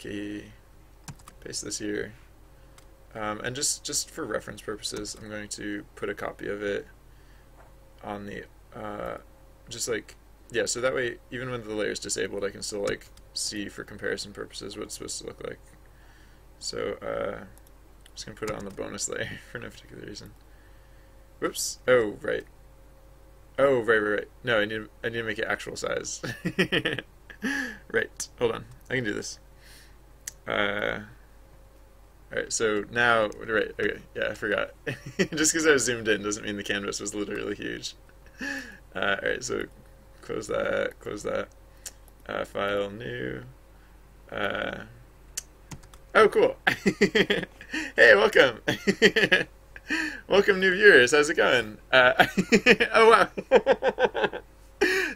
key, paste this here, and just for reference purposes, I'm going to put a copy of it on the, just like, yeah, so that way, even when the layer is disabled, I can still like see for comparison purposes what it's supposed to look like. So, I'm just going to put it on the bonus layer for no particular reason. Whoops. Oh, right. Oh, right. No, I need to make it actual size. Right. Hold on. I can do this. Alright, so now, right, okay, yeah, I forgot. Just because I was zoomed in doesn't mean the canvas was literally huge. Alright, so close that, file, new. Oh, cool. Hey, welcome. Welcome, new viewers. How's it going? Oh, wow.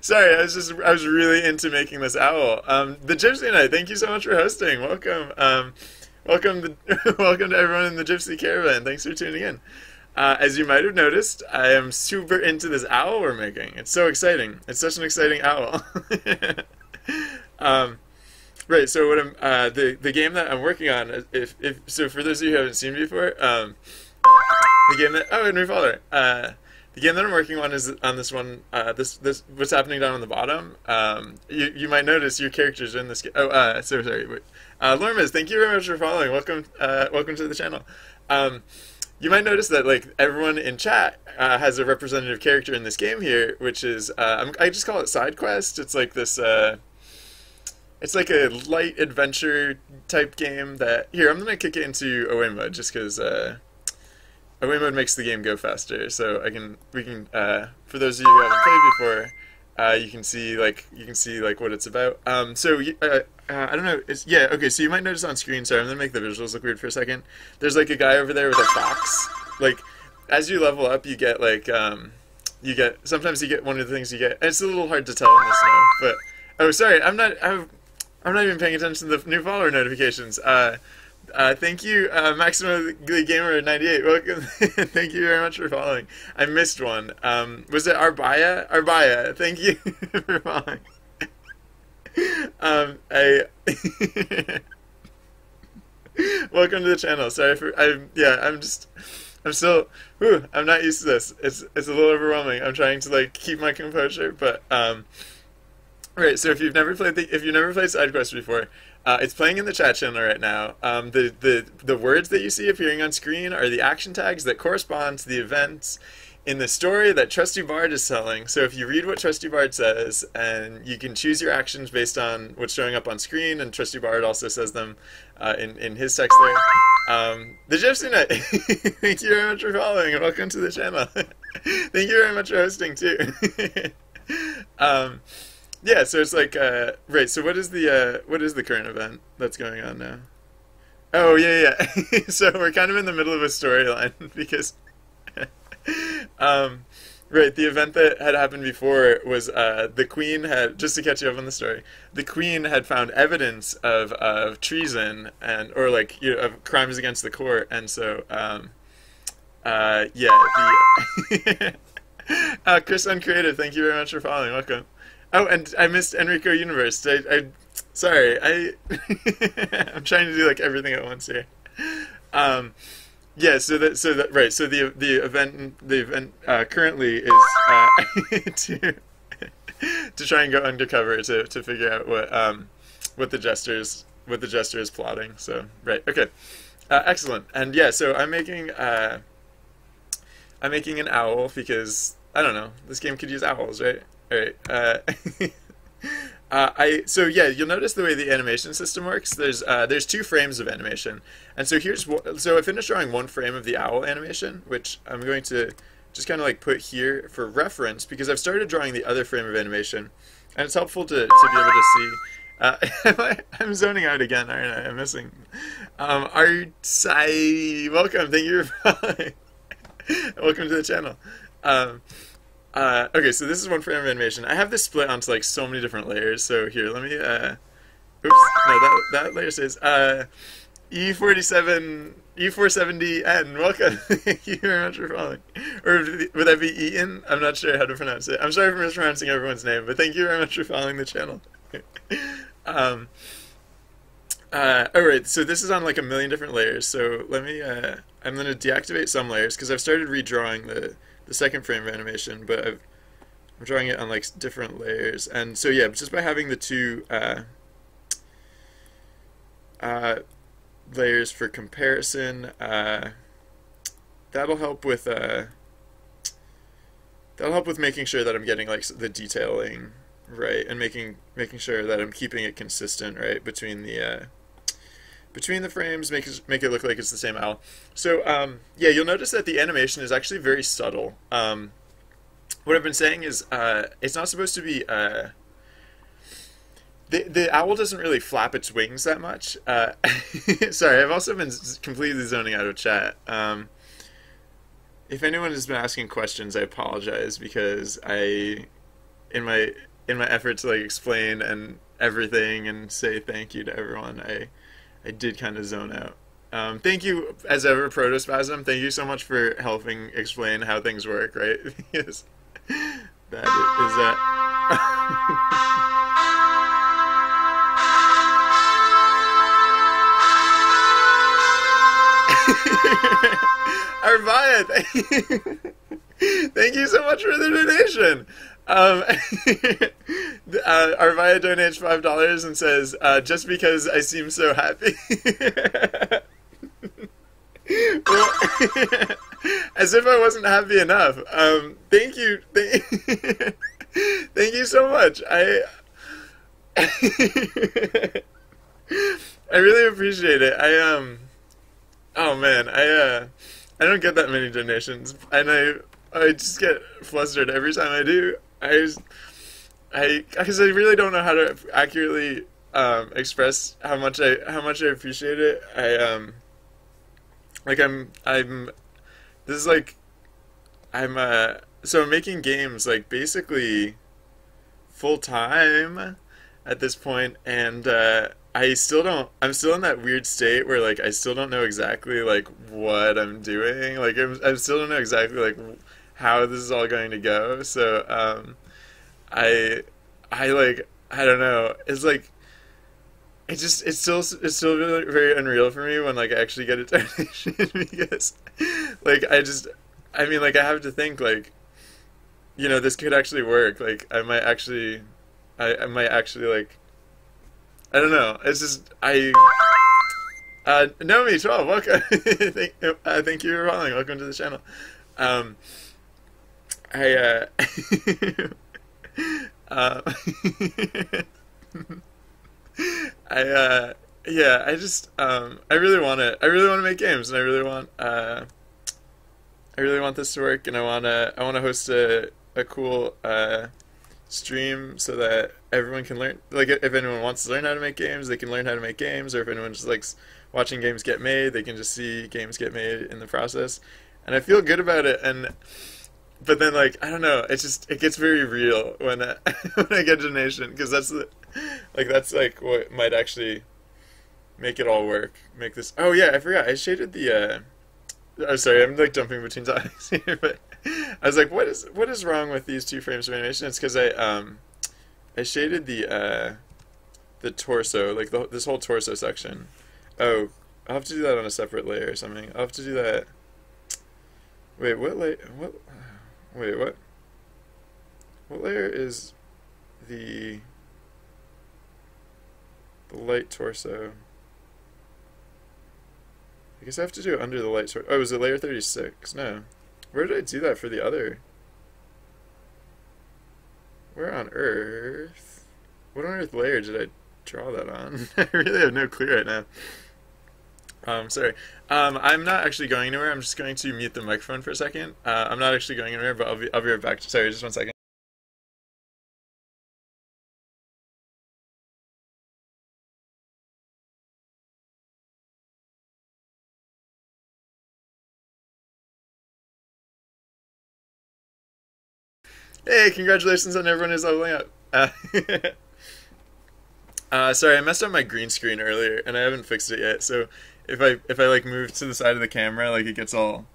Sorry, I was really into making this owl. The Gypsy Night, thank you so much for hosting. Welcome. Welcome to everyone in the Gypsy Caravan. Thanks for tuning in. As you might have noticed, I am super into this owl we're making. It's so exciting. It's such an exciting owl. Right, so what I'm the game that I'm working on, so for those of you who haven't seen me before, the game that new follower. The game that I'm working on is on this one. This what's happening down on the bottom. You might notice your characters are in this game. Oh, so sorry. Wait. Lormiz, thank you very much for following. Welcome to the channel. You might notice that like everyone in chat has a representative character in this game here, which is I just call it side quest. It's like this. It's like a light adventure type game that here I'm gonna kick it into away mode just because away mode makes the game go faster. So we can for those of you who haven't played before, you can see like what it's about. I don't know. Okay. So you might notice on screen. Sorry, I'm gonna make the visuals look weird for a second. There's like a guy over there with a fox. Like as you level up, you get like sometimes you get one of the things you get. And it's a little hard to tell in the snow, but oh sorry, I'm not even paying attention to the new follower notifications. Thank you, Maximo the Gamer 98. Welcome. Thank you very much for following. I missed one. Was it Arbaya? Arbaya. Thank you for following. Welcome to the channel. Sorry for I'm not used to this. It's a little overwhelming. I'm trying to like keep my composure, but right, so if you've never played side quest before, it's playing in the chat channel right now. The words that you see appearing on screen are the action tags that correspond to the events in the story that Trusty Bard is telling. So if you read what Trusty Bard says, and you can choose your actions based on what's showing up on screen, and Trusty Bard also says them in his text there. The Gypsy Night, thank you very much for following, and welcome to the channel. Thank you very much for hosting too. Yeah, so it's like right. So what is the current event that's going on now? Oh yeah. So we're kind of in the middle of a storyline because, right, the event that had happened before was the Queen had, just to catch you up on the story, the Queen had found evidence of treason or like of crimes against the court, and so Chris Uncreative, thank you very much for following. Welcome. Oh, and I missed Enrico Universe. Sorry, I'm trying to do like everything at once here. Yeah, so the event currently is to try and go undercover to figure out what the jester is plotting. So right, okay, excellent. And yeah, so I'm making an owl because I don't know, this game could use owls, right? All right. So yeah, you'll notice the way the animation system works. There's 2 frames of animation, and so so I finished drawing 1 frame of the owl animation, which I'm going to just kind of like put here for reference because I've started drawing the other frame of animation, and it's helpful to be able to see. I'm zoning out again, aren't I? I'm missing. Artsai, welcome. Thank you for following. Welcome to the channel. Okay, so this is 1 frame of animation. I have this split onto like so many different layers. So here, let me. Oops, no, that layer says E470N. Welcome. Thank you very much for following. Or would that be Eaton? I'm not sure how to pronounce it. I'm sorry for mispronouncing everyone's name, but thank you very much for following the channel. All right, so this is on like a million different layers. So let me. I'm gonna deactivate some layers because I've started redrawing the second frame of animation, but I'm drawing it on like different layers. And so yeah, just by having the two uh, layers for comparison, that'll help with making sure that I'm getting like the detailing right, and making sure that I'm keeping it consistent, right, between the frames, make it look like it's the same owl. So yeah, you'll notice that the animation is actually very subtle. What I've been saying is it's not supposed to be the owl doesn't really flap its wings that much. Sorry, I've also been completely zoning out of chat. If anyone has been asking questions, I apologize because in my effort to like explain and everything and say thank you to everyone, I did kind of zone out. Thank you, as ever, Protospasm. Thank you so much for helping explain how things work, right? Because that is that. Arvaya, thank you so much for the donation. Arvaya donates $5 and says, just because I seem so happy. Well, as if I wasn't happy enough. Thank you. Thank you so much. I really appreciate it. Oh man, I don't get that many donations, and I just get flustered every time I do. Because I really don't know how to accurately express how much I appreciate it. This is like so I'm making games like basically full time at this point, and I'm still in that weird state where like I still don't know exactly like what I'm doing. Like I still don't know exactly like how this is all going to go. So I don't know. It's like it's still really very unreal for me when like I actually get a donation because like I mean like I have to think like, you know, this could actually work. Like I might actually like, I don't know. It's just Nomi 12, welcome. Thank you for following. Welcome to the channel. Yeah, I really want to make games, and I really want this to work, and I want to host a cool stream so that everyone can learn. Like, if anyone wants to learn how to make games, they can learn how to make games, or if anyone just likes watching games get made, they can just see games get made in the process. And I feel good about it, but then like I don't know, it gets very real when when I get a donation, because that's what might actually make it all work. Make this. Oh yeah, I forgot. I shaded the. I'm sorry, I'm like jumping between topics here, but I was like, what is wrong with these two frames of animation? It's because I shaded the torso, like this whole torso section. Oh, I'll have to do that on a separate layer or something. I'll have to do that. Wait, what layer? Wait, what? What layer is the light torso? I guess I have to do it under the light torso. Oh, is it layer 36? No. Where did I do that for the other? Where on earth? What on earth layer did I draw that on? I really have no clue right now. Sorry. I'm not actually going anywhere. I'm just going to mute the microphone for a second. I'm not actually going anywhere, but I'll be right back. Sorry, just 1 second. Hey, congratulations on everyone who's leveling up. Sorry, I messed up my green screen earlier, and I haven't fixed it yet. So if I like move to the side of the camera, like it gets all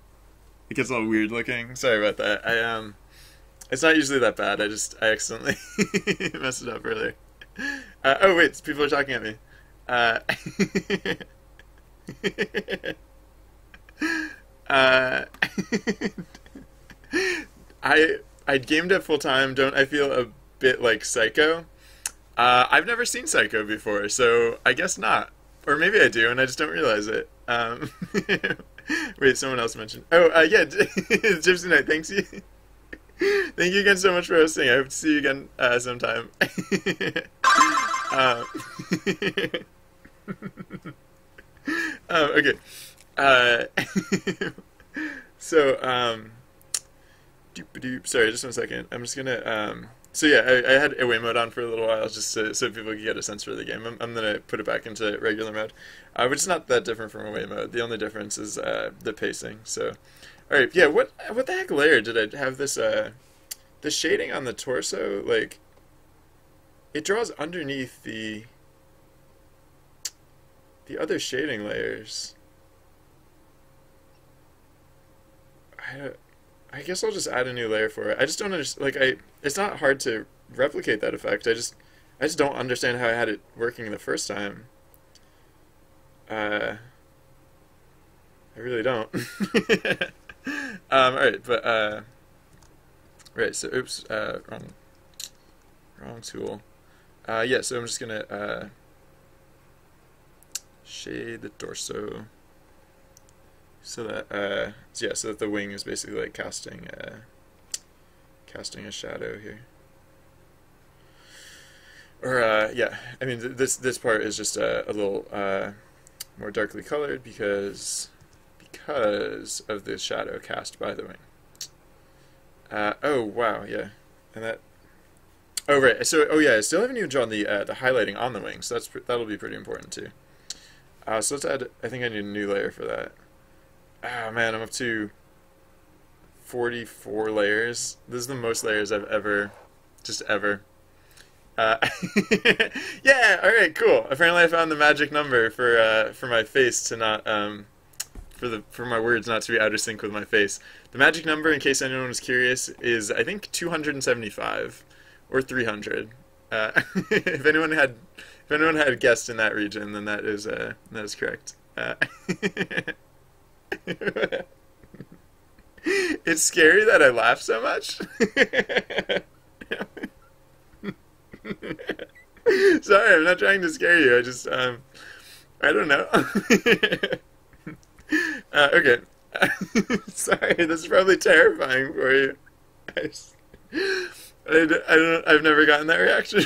weird looking. Sorry about that. It's not usually that bad. I accidentally messed it up earlier. Oh wait, people are talking at me. Uh, uh, I gamed it full time. Don't I feel a bit like Psycho? I've never seen Psycho before, so I guess not. Or maybe I do, and I just don't realize it. Wait, someone else mentioned. Oh, yeah, Gypsy Night. Thanks you. Thank you again so much for hosting. I hope to see you again sometime. um, okay. Uh, so, doop-a-doop. Sorry, just 1 second. I'm just gonna. So yeah, I had away mode on for a little while just so people could get a sense for the game. I'm gonna put it back into regular mode, which is not that different from away mode. The only difference is the pacing. So, all right, yeah. What the heck layer did I have this? The shading on the torso, like, it draws underneath the other shading layers. I guess I'll just add a new layer for it. I just don't understand. Like, it's not hard to replicate that effect. I just don't understand how I had it working the first time. I really don't. All right, but right. So, oops, wrong tool. Yeah. So I'm just gonna shade the torso. So that so that the wing is basically like casting a shadow here. Or yeah, I mean this part is just a little more darkly colored because of the shadow cast by the wing. Oh wow, yeah, and that. Oh right, so I still haven't even drawn the highlighting on the wing, so that'll be pretty important too. So let's add. I think I need a new layer for that. Oh man, I'm up to 44 layers. This is the most layers I've ever. Uh, yeah, alright, cool. Apparently I found the magic number for my face to not, for my words not to be out of sync with my face. The magic number, in case anyone was curious, is I think 275 or 300. If anyone had guessed in that region, then that is correct. It's scary that I laugh so much. Sorry, I'm not trying to scare you. I just, I don't know. Okay. Sorry, this is probably terrifying for you. I've never gotten that reaction.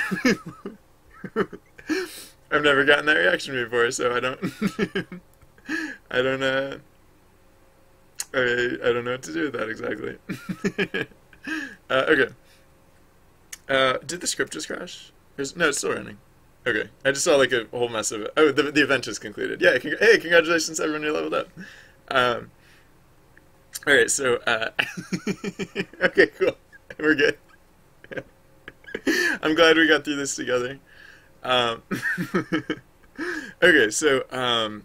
I've never gotten that reaction before, so I don't, I don't, I don't know what to do with that exactly. Okay. Did the script just crash? No, it's still running. Okay. I just saw like a whole mess of it. Oh, the event is concluded. Yeah, hey, congratulations everyone, you're leveled up. Alright, so, okay, cool. We're good. I'm glad we got through this together. Okay, so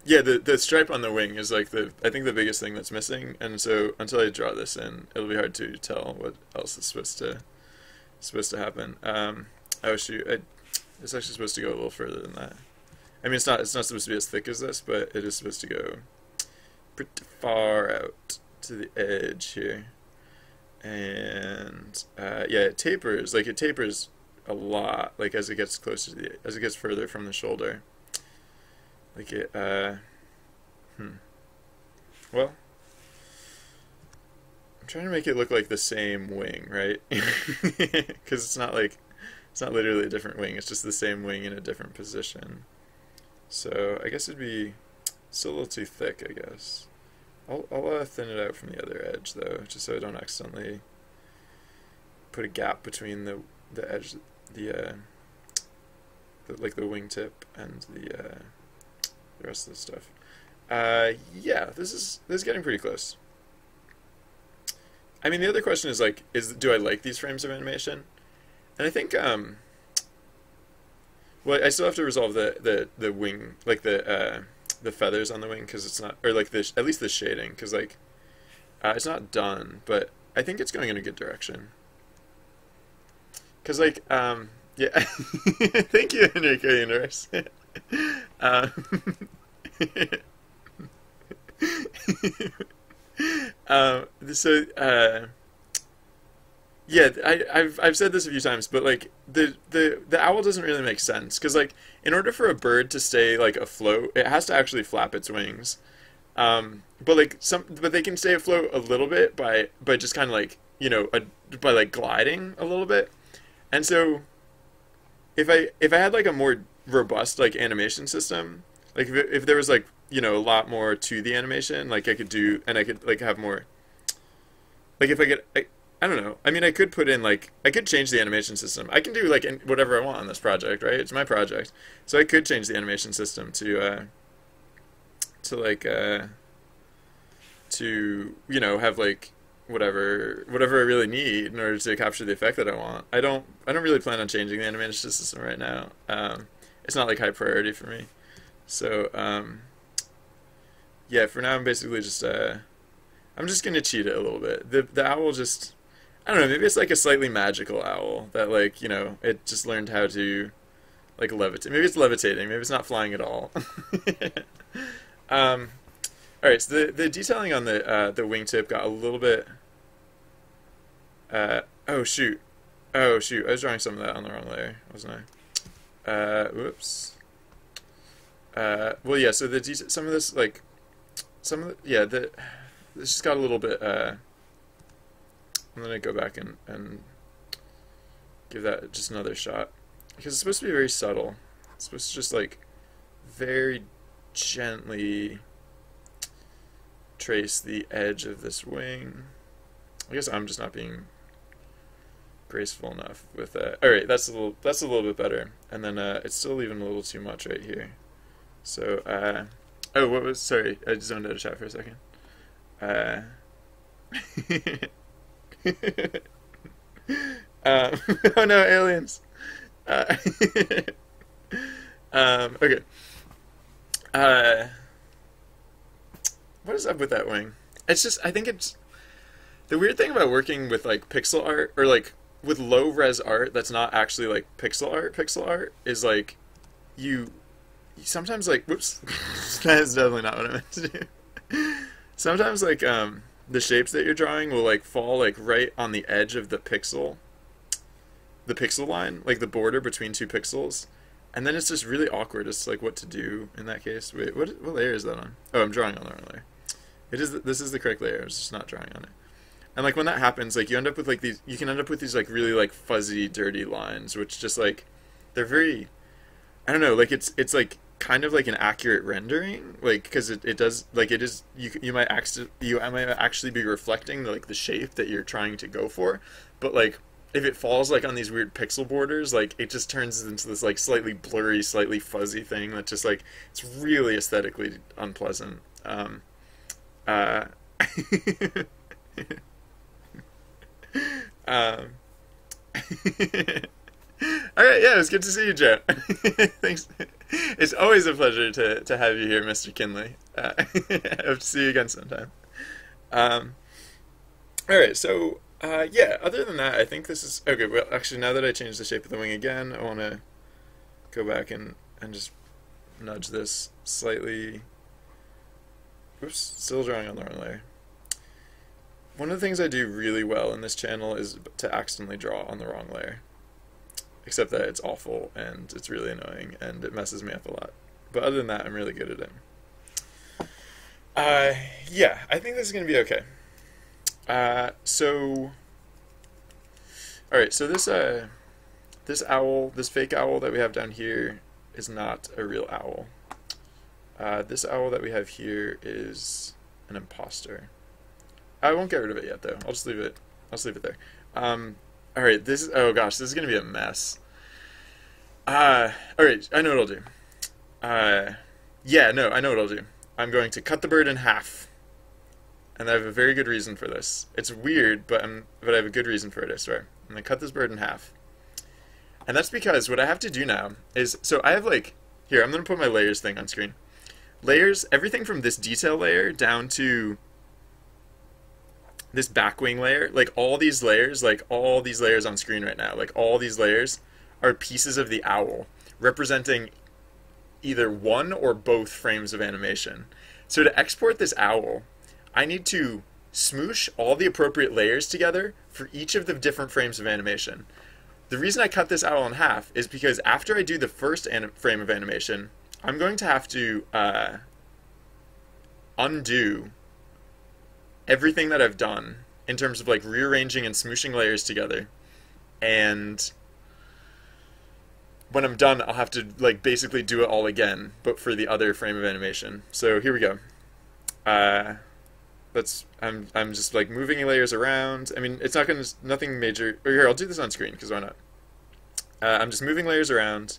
yeah, the stripe on the wing is like I think the biggest thing that's missing, and so until I draw this in, it'll be hard to tell what else is supposed to happen. Oh shoot, it's actually supposed to go a little further than that. I mean, it's not supposed to be as thick as this, but it is supposed to go pretty far out to the edge here, and yeah, it tapers a lot, like as it gets closer to as it gets further from the shoulder. Like it, well, I'm trying to make it look like the same wing, right? Because it's not literally a different wing, it's just the same wing in a different position. So I guess it'd be still a little too thick, I guess. I'll thin it out from the other edge, though, just so I don't accidentally put a gap between the edge, like the wingtip and the rest of the stuff. Yeah, this is getting pretty close. I mean, the other question is like, do I like these frames of animation? And I think, well, I still have to resolve the wing, like the feathers on the wing, because it's not, or like at least the shading, because like it's not done, but I think it's going in a good direction. Because like, yeah, thank you, Enrico Universe. um, so yeah, I've said this a few times, but like the owl doesn't really make sense because like in order for a bird to stay like afloat, it has to actually flap its wings. But they can stay afloat a little bit by just kind of like by like gliding a little bit. And so if I had like a more robust like animation system, like if there was like a lot more to the animation, like I could do, and I could like have more, like if I could. I don't know. I mean, I could put in like I could change the animation system. I can do like whatever I want on this project, right? It's my project, so I could change the animation system to like to have like whatever I really need in order to capture the effect that I want. I don't really plan on changing the animation system right now. It's not like high priority for me. So yeah, for now I'm basically just I'm just gonna cheat it a little bit. The owl just, I don't know, maybe it's like a slightly magical owl that like, it just learned how to like levitate. Maybe it's levitating, maybe it's not flying at all. Alright, so the detailing on the wingtip got a little bit oh shoot. I was drawing some of that on the wrong layer, wasn't I? Whoops. Well yeah, so some of this like this just got a little bit I'm gonna go back and give that just another shot because it's supposed to be very subtle. It's supposed to just like very gently trace the edge of this wing. I guess I'm just not being graceful enough with that. Alright, that's a little bit better. And then it's still leaving a little too much right here. So oh, sorry, I just zoned out of chat for a second. Oh no, aliens. Okay. What is up with that wing? It's just, I think it's the weird thing about working with like pixel art or like with low res art that's not actually like pixel art is like you sometimes like, whoops, that is definitely not what I meant to do. Sometimes like the shapes that you're drawing will like fall like right on the edge of the pixel line, like the border between two pixels, and then it's just really awkward as to like what to do in that case. Wait, what layer is that on? Oh, I'm drawing on the wrong layer. This is the correct layer. I was just not drawing on it. And like when that happens, like you can end up with these like really like fuzzy, dirty lines, which just like they're very, I don't know, like it's like kind of like an accurate rendering, like because it does, like it is, you might actually be reflecting like the shape that you're trying to go for, but like if it falls like on these weird pixel borders, like it just turns into this like slightly blurry, slightly fuzzy thing that just like it's really aesthetically unpleasant. All right, yeah, it was good to see you, Joe. Thanks. It's always a pleasure to have you here, Mr. Kinley. I hope to see you again sometime. All right, so yeah. Other than that, I think this is okay. Well, actually, now that I changed the shape of the wing again, I want to go back and just nudge this slightly. Oops, still drawing on the wrong layer. One of the things I do really well in this channel is to accidentally draw on the wrong layer. Except that it's awful, and it's really annoying, and it messes me up a lot. But other than that, I'm really good at it. Yeah, I think this is going to be okay. Alright, so this owl, this fake owl that we have down here is not a real owl. This owl that we have here is an imposter. I won't get rid of it yet, though. I'll just leave it there. Alright, oh gosh, this is gonna be a mess. Alright, I know what I'll do. Yeah, no, I know what I'll do. I'm going to cut the bird in half. And I have a very good reason for this. It's weird, but I have a good reason for it, I swear. I'm gonna cut this bird in half. And that's because what I have to do now is, so I have like, here, I'm gonna put my layers thing on screen. Layers, everything from this detail layer down to this back wing layer, like all these layers on screen right now, like all these layers are pieces of the owl representing either one or both frames of animation. So to export this owl, I need to smoosh all the appropriate layers together for each of the different frames of animation. The reason I cut this owl in half is because after I do the first frame of animation, I'm going to have to undo everything that I've done in terms of like rearranging and smooshing layers together. And when I'm done, I'll have to like basically do it all again, but for the other frame of animation. So here we go. I'm just like moving layers around. I mean, it's not gonna, nothing major. Or here, I'll do this on screen because why not? I'm just moving layers around.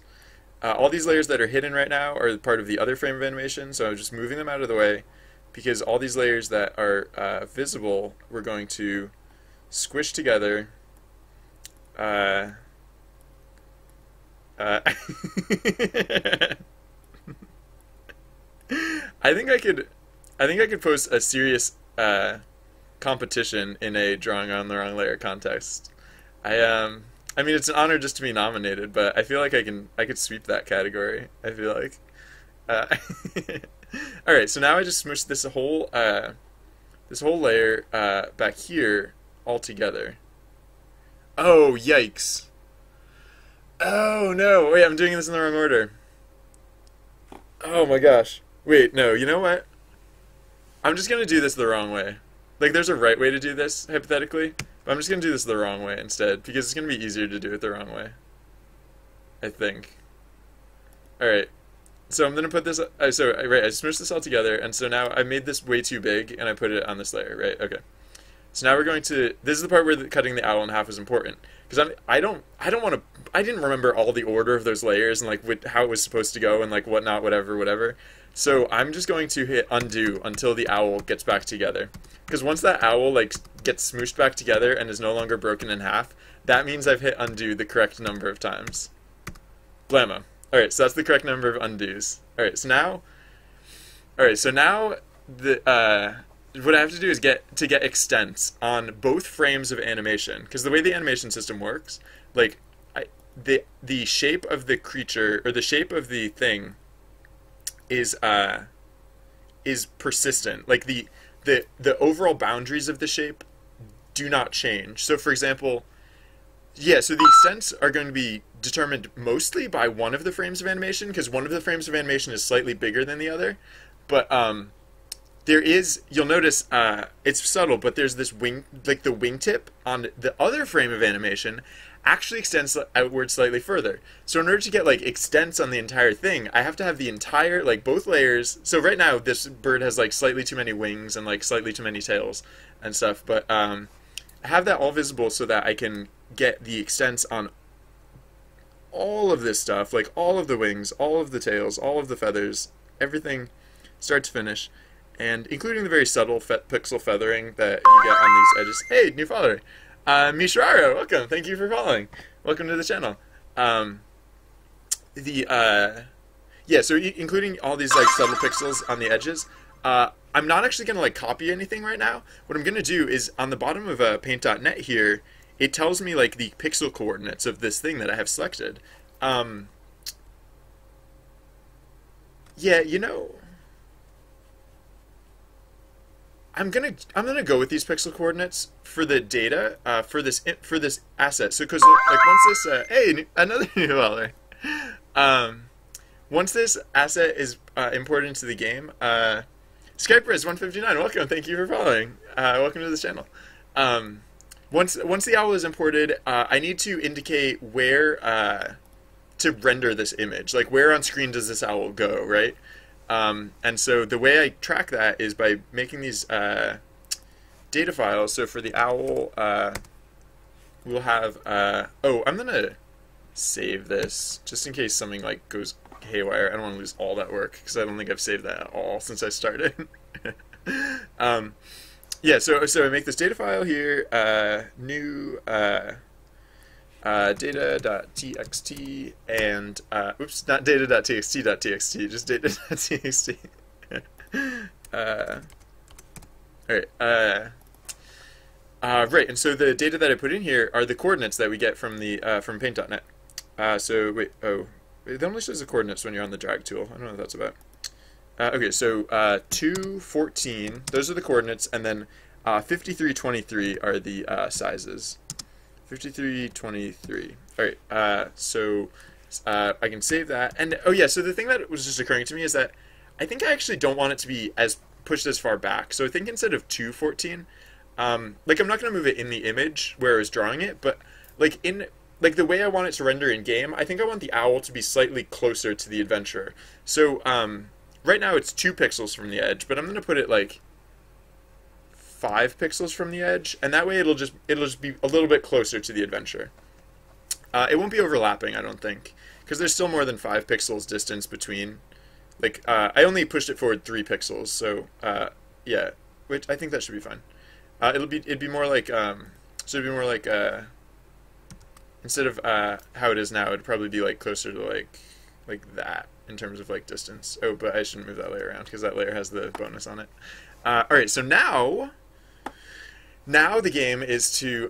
All these layers that are hidden right now are part of the other frame of animation, so I'm just moving them out of the way because all these layers that are visible, we're going to squish together. I think I could post a serious competition in a drawing on the wrong layer contest. I mean, it's an honor just to be nominated, but I feel like I could sweep that category. I feel like. All right, so now I just smushed this whole layer back here all together. Oh, yikes! Oh no! Wait, I'm doing this in the wrong order. Oh my gosh! Wait, no. You know what? I'm just gonna do this the wrong way. Like, there's a right way to do this hypothetically. But I'm just going to do this the wrong way instead, because it's going to be easier to do it the wrong way. I think. Alright. So I'm going to put this... right, I smushed this all together, and so now I made this way too big, and I put it on this layer, right? Okay. So now we're going to... This is the part where cutting the owl in half is important. Because I don't want to... I didn't remember all the order of those layers, and like how it was supposed to go, and like whatnot, whatever. So I'm just going to hit undo until the owl gets back together. Because once that owl like gets smooshed back together and is no longer broken in half, that means I've hit undo the correct number of times. Blammo. Alright, so that's the correct number of undos. Alright, so now the what I have to do is get extents on both frames of animation. Because the way the animation system works, like the shape of the creature or the shape of the thing is persistent. Like the overall boundaries of the shape do not change. So for example, yeah, so the extents are going to be determined mostly by one of the frames of animation, because one of the frames of animation is slightly bigger than the other. But there is, you'll notice, it's subtle, but there's this wing, like the wingtip on the other frame of animation actually extends outward slightly further. So in order to get like extents on the entire thing, I have to have the entire, like both layers. So right now this bird has like slightly too many wings and like slightly too many tails and stuff, but I have that all visible so that I can get the extents on all of this stuff, like all of the wings, all of the tails, all of the feathers, everything start to finish, and including the very subtle pixel feathering that you get on these edges. Hey, new follower! Mishraro, welcome. Thank you for following. Welcome to the channel. Yeah, so including all these like subtle pixels on the edges. I'm not actually going to like copy anything right now. What I'm going to do is on the bottom of paint.net here, it tells me like the pixel coordinates of this thing that I have selected. Yeah, you know, I'm gonna go with these pixel coordinates for the data for this asset. So because like once this hey, another new follower. Once this asset is imported into the game, Skypers 159, welcome. Thank you for following. Welcome to the channel. Once the owl is imported, I need to indicate where to render this image. Like where on screen does this owl go, right? And so the way I track that is by making these data files. So for the owl, we'll have, oh, I'm gonna save this just in case something like goes haywire. I don't want to lose all that work because I don't think I've saved that at all since I started. Yeah, so I make this data file here, new data.txt, and oops, not data.txt.txt, just data.txt. Right, and so the data that I put in here are the coordinates that we get from the from paint.net. So wait, oh, It only shows the coordinates when you're on the drag tool. I don't know what that's about. Okay, so 2, 14, those are the coordinates, and then 53, 23 are the sizes. 53, 23. All right, so I can save that. And oh yeah, so the thing that was just occurring to me is that I think I actually don't want it to be as pushed as far back. So I think instead of 2, 14, like I'm not going to move it in the image where I was drawing it, but like in like the way I want it to render in game, I think I want the owl to be slightly closer to the adventurer. So right now it's 2 pixels from the edge, but I'm going to put it like 5 pixels from the edge, and that way it'll just be a little bit closer to the adventurer. It won't be overlapping, I don't think, because there's still more than 5 pixels distance between. Like I only pushed it forward 3 pixels, so yeah, which I think that should be fine. It'd be more like instead of how it is now, it'd probably be like closer to like that in terms of like distance. Oh, but I shouldn't move that layer around because that layer has the bonus on it. All right, so now the game is to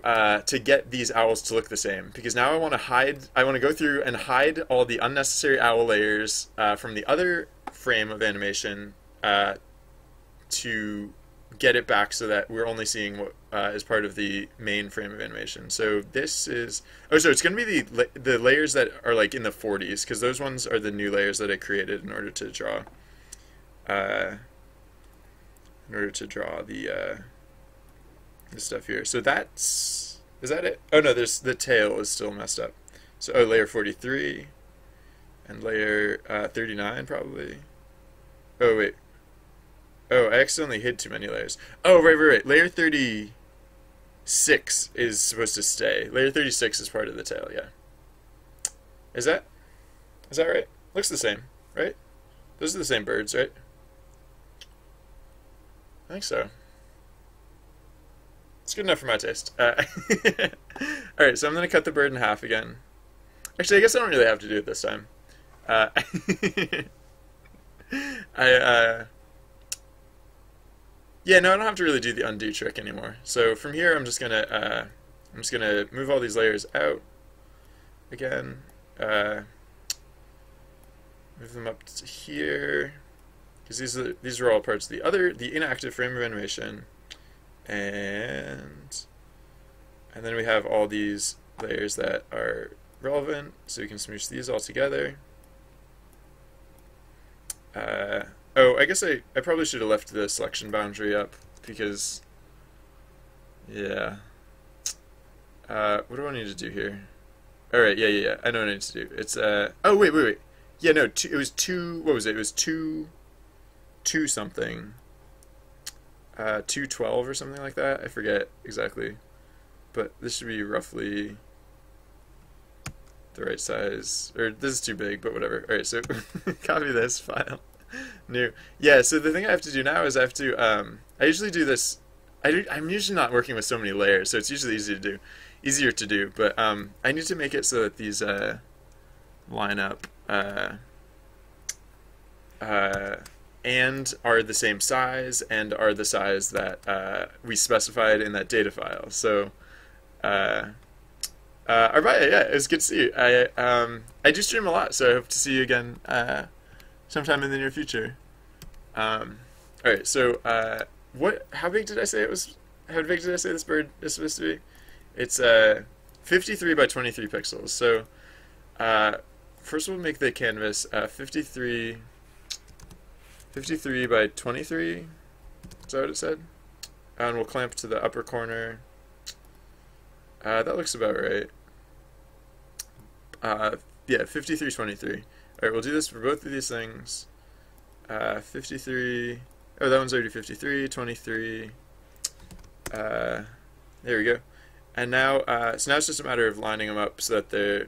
get these owls to look the same, because now I want to go through and hide all the unnecessary owl layers from the other frame of animation to get it back so that we're only seeing what is part of the main frame of animation. So this is, so it's going to be the layers that are like in the 40s, because those ones are the new layers that I created in order to draw the stuff here. So is that it? Oh no, there's the tail is still messed up. So layer 43 and layer 39 probably. Oh wait. Oh, I accidentally hid too many layers. Oh, right. Layer 36 is supposed to stay. Layer 36 is part of the tail, yeah. Is that right? Looks the same, right? Those are the same birds, right? I think so. It's good enough for my taste. Alright, so I'm going to cut the bird in half again. Actually, I guess I don't really have to do it this time. Yeah, no, I don't have to really do the undo trick anymore. So from here, I'm just gonna move all these layers out again. Move them up to here, because these are all parts of the inactive frame of animation, and then we have all these layers that are relevant, so we can smoosh these all together. Oh, I guess I probably should have left the selection boundary up, because, yeah. What do I need to do here? Alright, yeah. I know what I need to do. It's, oh, wait. Yeah, no, it was 2, what was it? It was 2 something. 212 or something like that? I forget exactly. But this should be roughly the right size. Or, this is too big, but whatever. Alright, so copy this file. New. Yeah, so the thing I have to do now is I have to, I usually do this, I'm usually not working with so many layers, so it's usually easier to do, but I need to make it so that these line up and are the same size and are the size that we specified in that data file. So, alright, yeah, it was good to see you. I do stream a lot, so I hope to see you again sometime in the near future. Alright, so how big did I say it was? How big did I say this bird is supposed to be? It's 53 by 23 pixels. So first we'll make the canvas 53 by 23. Is that what it said? And we'll clamp to the upper corner. That looks about right. Yeah, 53, 23. Alright, we'll do this for both of these things. 53. Oh, that one's already 53, 23. There we go. And now, so now it's just a matter of lining them up so that the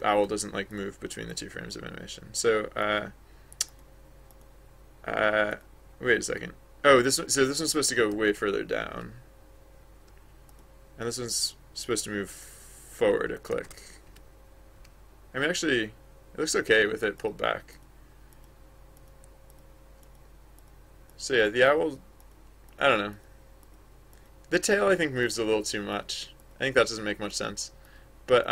owl doesn't like move between the two frames of animation. So, wait a second. Oh, so this one's supposed to go way further down, and this one's supposed to move forward a click. I mean, actually, it looks okay with it pulled back. So yeah, the owl, I don't know. The tail, I think, moves a little too much. I think that doesn't make much sense. But,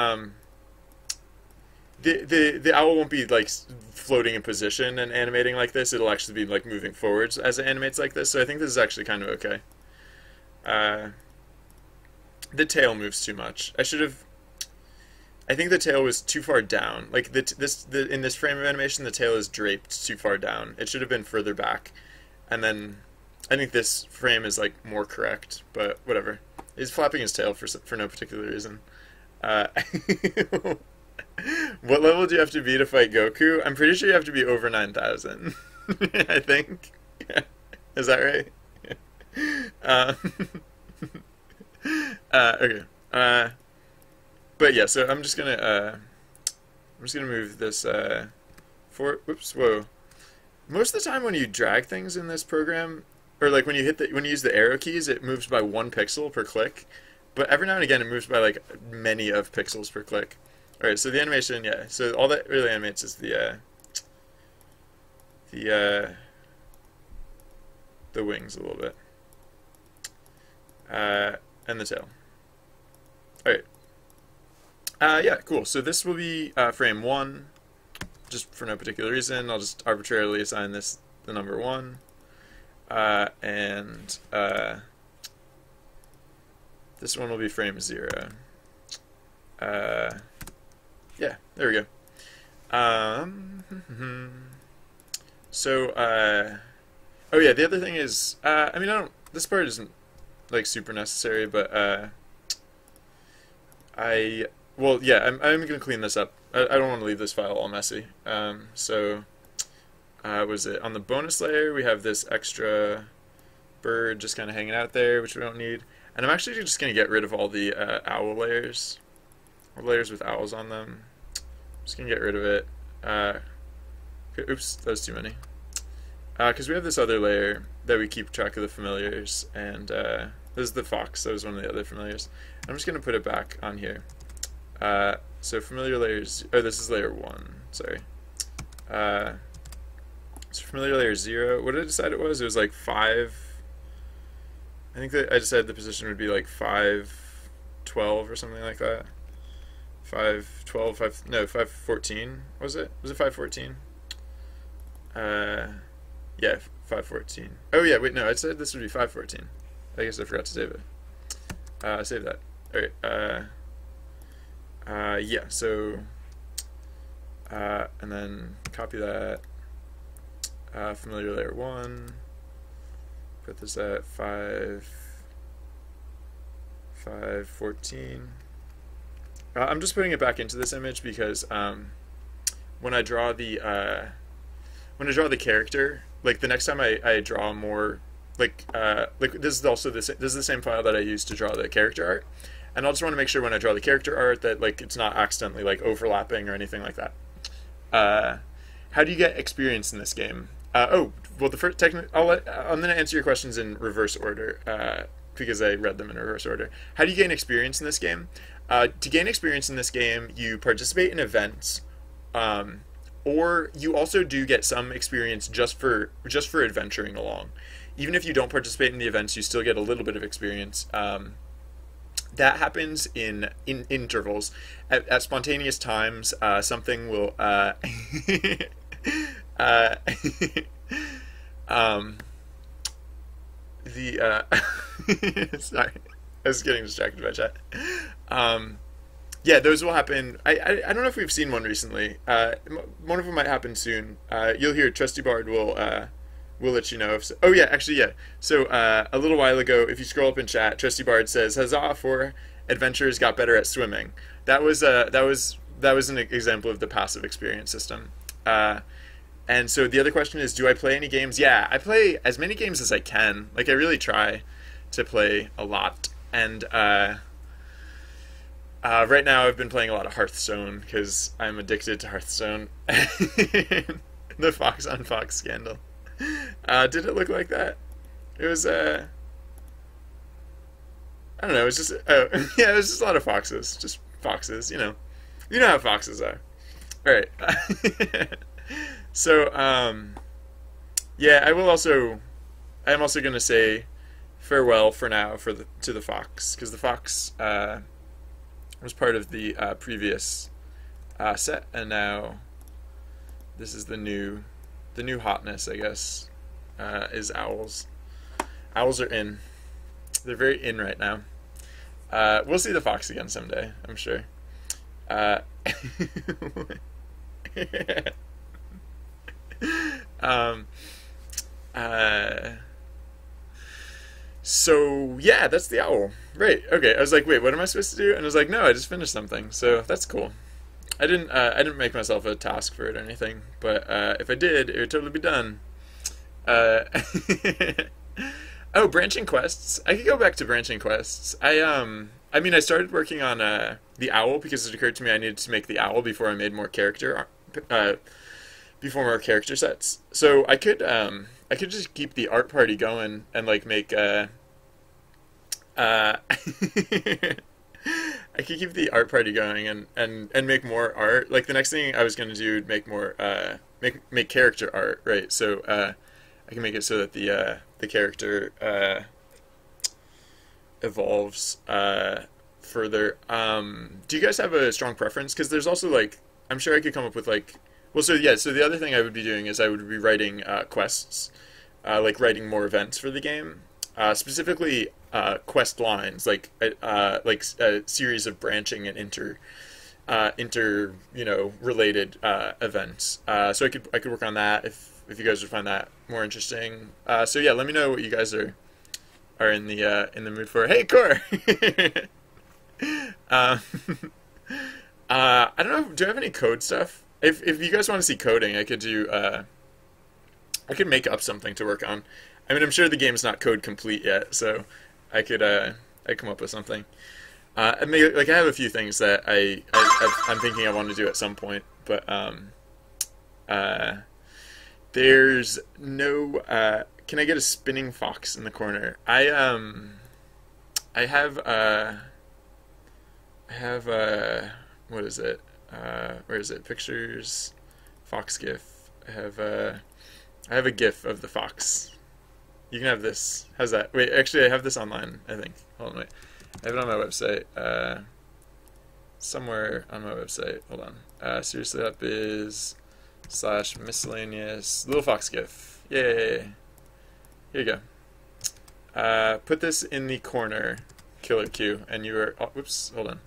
the owl won't be like floating in position and animating like this. It'll actually be like moving forwards as it animates like this. So I think this is actually kind of okay. The tail moves too much. I think the tail was too far down. Like in this frame of animation, the tail is draped too far down. It should have been further back. And then I think this frame is like more correct, but whatever. He's flapping his tail for no particular reason. What level do you have to be to fight Goku? I'm pretty sure you have to be over 9,000. I think. Yeah. Is that right? Yeah. Okay. But yeah, so I'm just gonna move this whoops, whoa. Most of the time when you drag things in this program, or like when you use the arrow keys, it moves by 1 pixel per click. But every now and again it moves by like many of pixels per click. Alright, so the animation, yeah. So all that really animates is the wings a little bit. And the tail. Alright. Yeah, cool. So this will be frame 1. Just for no particular reason, I'll just arbitrarily assign this the number 1. And this one will be frame 0. Yeah, there we go. So, oh yeah, the other thing is, I mean, this part isn't, like, super necessary, but, well, yeah, I'm gonna clean this up. I don't want to leave this file all messy. So, was it on the bonus layer, we have this extra bird just kind of hanging out there, which we don't need. And I'm actually just gonna get rid of all the, owl layers. Or layers with owls on them. Just gonna get rid of it. Okay, oops, that was too many. Because we have this other layer that we keep track of the familiars, and this is the fox. That was one of the other familiars. I'm just gonna put it back on here. So familiar layers. Oh, this is layer 1. Sorry. So familiar layer 0. What did I decide it was? It was like 5. I think that I decided the position would be like 512 or something like that. 512, 514 was it? Was it 514? Yeah, 514. Oh yeah, wait, no, I said this would be 514. I guess I forgot to save it. Save that. Alright, yeah, so, and then copy that, familiar layer 1, put this at 514. I'm just putting it back into this image because when I draw the character, like the next time I draw more, like this is also this is the same file that I used to draw the character art, and I'll just want to make sure when I draw the character art that like it's not accidentally like overlapping or anything like that. How do you get experience in this game? Oh, well, the first I'm going to answer your questions in reverse order because I read them in reverse order. How do you gain experience in this game? To gain experience in this game, you participate in events, or you also do get some experience just for adventuring along. Even if you don't participate in the events, you still get a little bit of experience. That happens in intervals. At spontaneous times, something will sorry, I was getting distracted by chat. Yeah, those will happen. I don't know if we've seen one recently. One of them might happen soon. You'll hear Trusty Bard will let you know if. Oh yeah, actually yeah. So a little while ago, if you scroll up in chat, Trusty Bard says, "Huzzah for adventurers got better at swimming." That was an example of the passive experience system. And so the other question is, do I play any games? Yeah, I play as many games as I can. Like I really try to play a lot. And right now I've been playing a lot of Hearthstone because I'm addicted to Hearthstone. The Fox on Fox scandal. Did it look like that? It was, I don't know, it was just, yeah, it was just a lot of foxes. Just foxes, you know. You know how foxes are. Alright. So, yeah, I'm also going to say farewell for now to the fox, because the fox was part of the previous set, and now this is the new hotness, I guess, is owls. Owls are in. They're very in right now. We'll see the fox again someday, I'm sure. um, so yeah, that's the owl. Right. Okay. I was like, wait, what am I supposed to do? And I was like, no, I just finished something. So that's cool. I didn't make myself a task for it or anything, but if I did, it would totally be done. Uh, oh, branching quests. I could go back to branching quests. I mean, I started working on the owl because it occurred to me I needed to make the owl before I made more before more character sets. So I could just keep the art party going and like make I could keep the art party going and make more art. Like the next thing I was gonna do would make more make character art, right? So I can make it so that the character evolves further. Do you guys have a strong preference? Because there's also like I'm sure I could come up with like so the other thing I would be doing is I would be writing quests, like writing more events for the game, specifically quest lines, like a series of branching and inter related events. So I could work on that if you guys would find that more interesting. So yeah, let me know what you guys are in the mood for. Hey, Core. I don't know. Do I have any code stuff? If you guys want to see coding, I could do. I could make up something to work on. I mean, I'm sure the game's not code complete yet, so I could come up with something. I mean, like I have a few things that I'm thinking I want to do at some point, but there's no. Can I get a spinning fox in the corner? I have what is it? Where is it? Pictures, fox GIF. I have a GIF of the fox. You can have this. How's that? Wait, actually, I have this online, I think. Hold on, wait. I have it on my website. Somewhere on my website. Hold on. srsly.bz /miscellaneous little fox GIF. Yay! Here you go. Put this in the corner, killer Q, and you are. Oh, whoops. Hold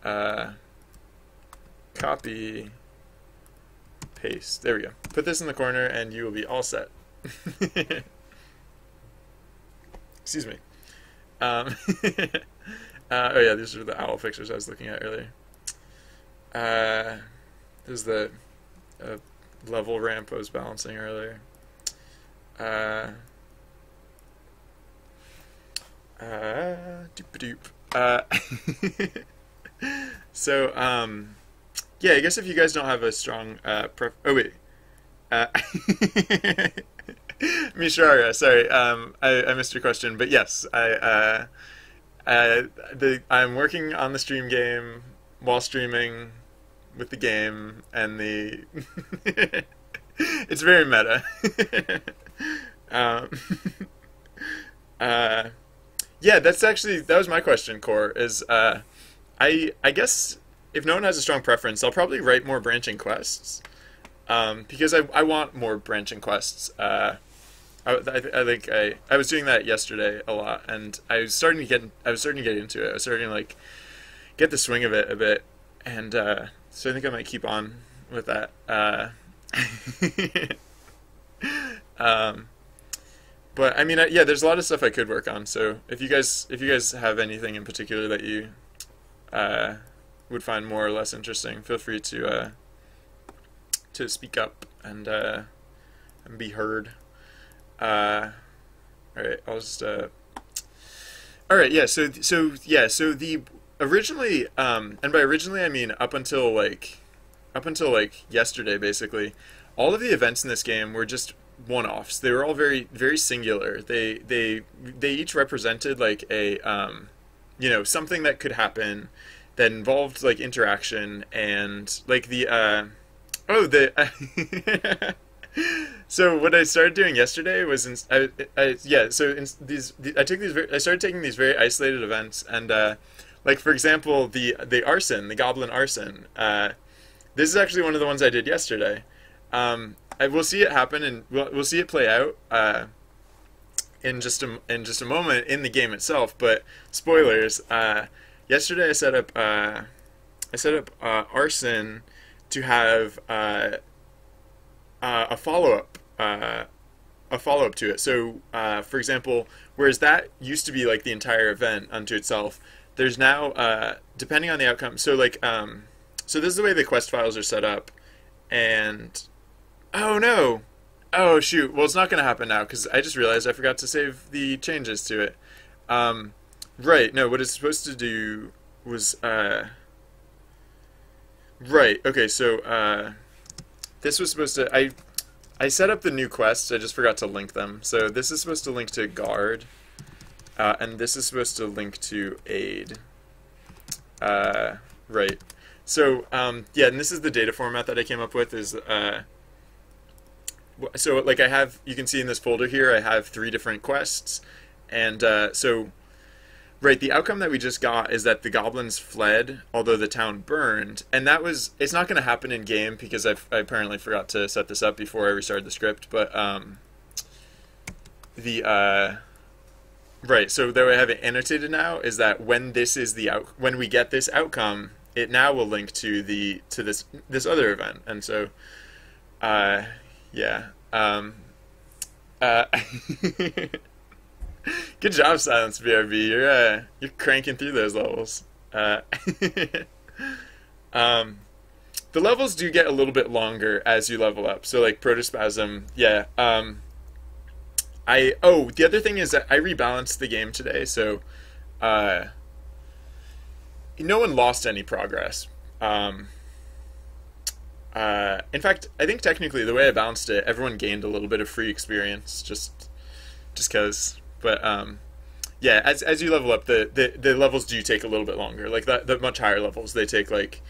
on. Copy. Paste. There we go. Put this in the corner, and you will be all set. Excuse me. Oh yeah, these are the owl pictures I was looking at earlier. This is the level ramp I was balancing earlier. Doop-a-doop. So, yeah, I guess if you guys don't have a strong oh wait. Mishara, sorry, I missed your question, but yes, I'm working on the stream game while streaming with the game, and the it's very meta. Yeah, that was my question, Core, is I guess if no one has a strong preference, I'll probably write more branching quests, because I want more branching quests. I think I was doing that yesterday a lot, and I was starting to get into it. I was starting to like get the swing of it a bit, and so I think I might keep on with that. But I mean, yeah, there's a lot of stuff I could work on. So if you guys have anything in particular that you would find more or less interesting, feel free to speak up and be heard. All right, I'll just. All right, yeah. So the originally, and by originally I mean up until like yesterday, basically, all of the events in this game were just one-offs. They were all very very singular. They each represented like a something that could happen that involved like interaction and like the So what I started doing yesterday was I started taking these very isolated events, and like for example the arson, the goblin arson. This is actually one of the ones I did yesterday. We'll see it happen, and we'll see it play out in just a moment in the game itself. But spoilers. Yesterday I set up arson to have a follow up. A follow up to it. So, for example, whereas that used to be like the entire event unto itself, there's now, depending on the outcome. So, like, so this is the way the quest files are set up, and oh no, oh shoot. Well, it's not going to happen now because I just realized I forgot to save the changes to it. Right. No, what it's supposed to do was, right. Okay. So, this was supposed to, I set up the new quests, I just forgot to link them. So this is supposed to link to guard, and this is supposed to link to aid. Right. So, yeah, and this is the data format that I came up with is, so like I have, you can see in this folder here, I have 3 different quests, and so, right, the outcome that we just got is that the goblins fled, although the town burned, and that was, it's not going to happen in game because I apparently forgot to set this up before I restarted the script, but, right, so the way I have it annotated now is that when this is when we get this outcome, it now will link to this other event, and so, yeah, good job, Silence BRB. You're cranking through those levels. The levels do get a little bit longer as you level up. So like Protospasm, yeah. The other thing is that I rebalanced the game today, so no one lost any progress. In fact, I think technically the way I balanced it, everyone gained a little bit of free experience, just cause. But yeah, as you level up, the levels do take a little bit longer. Like the much higher levels, they take like,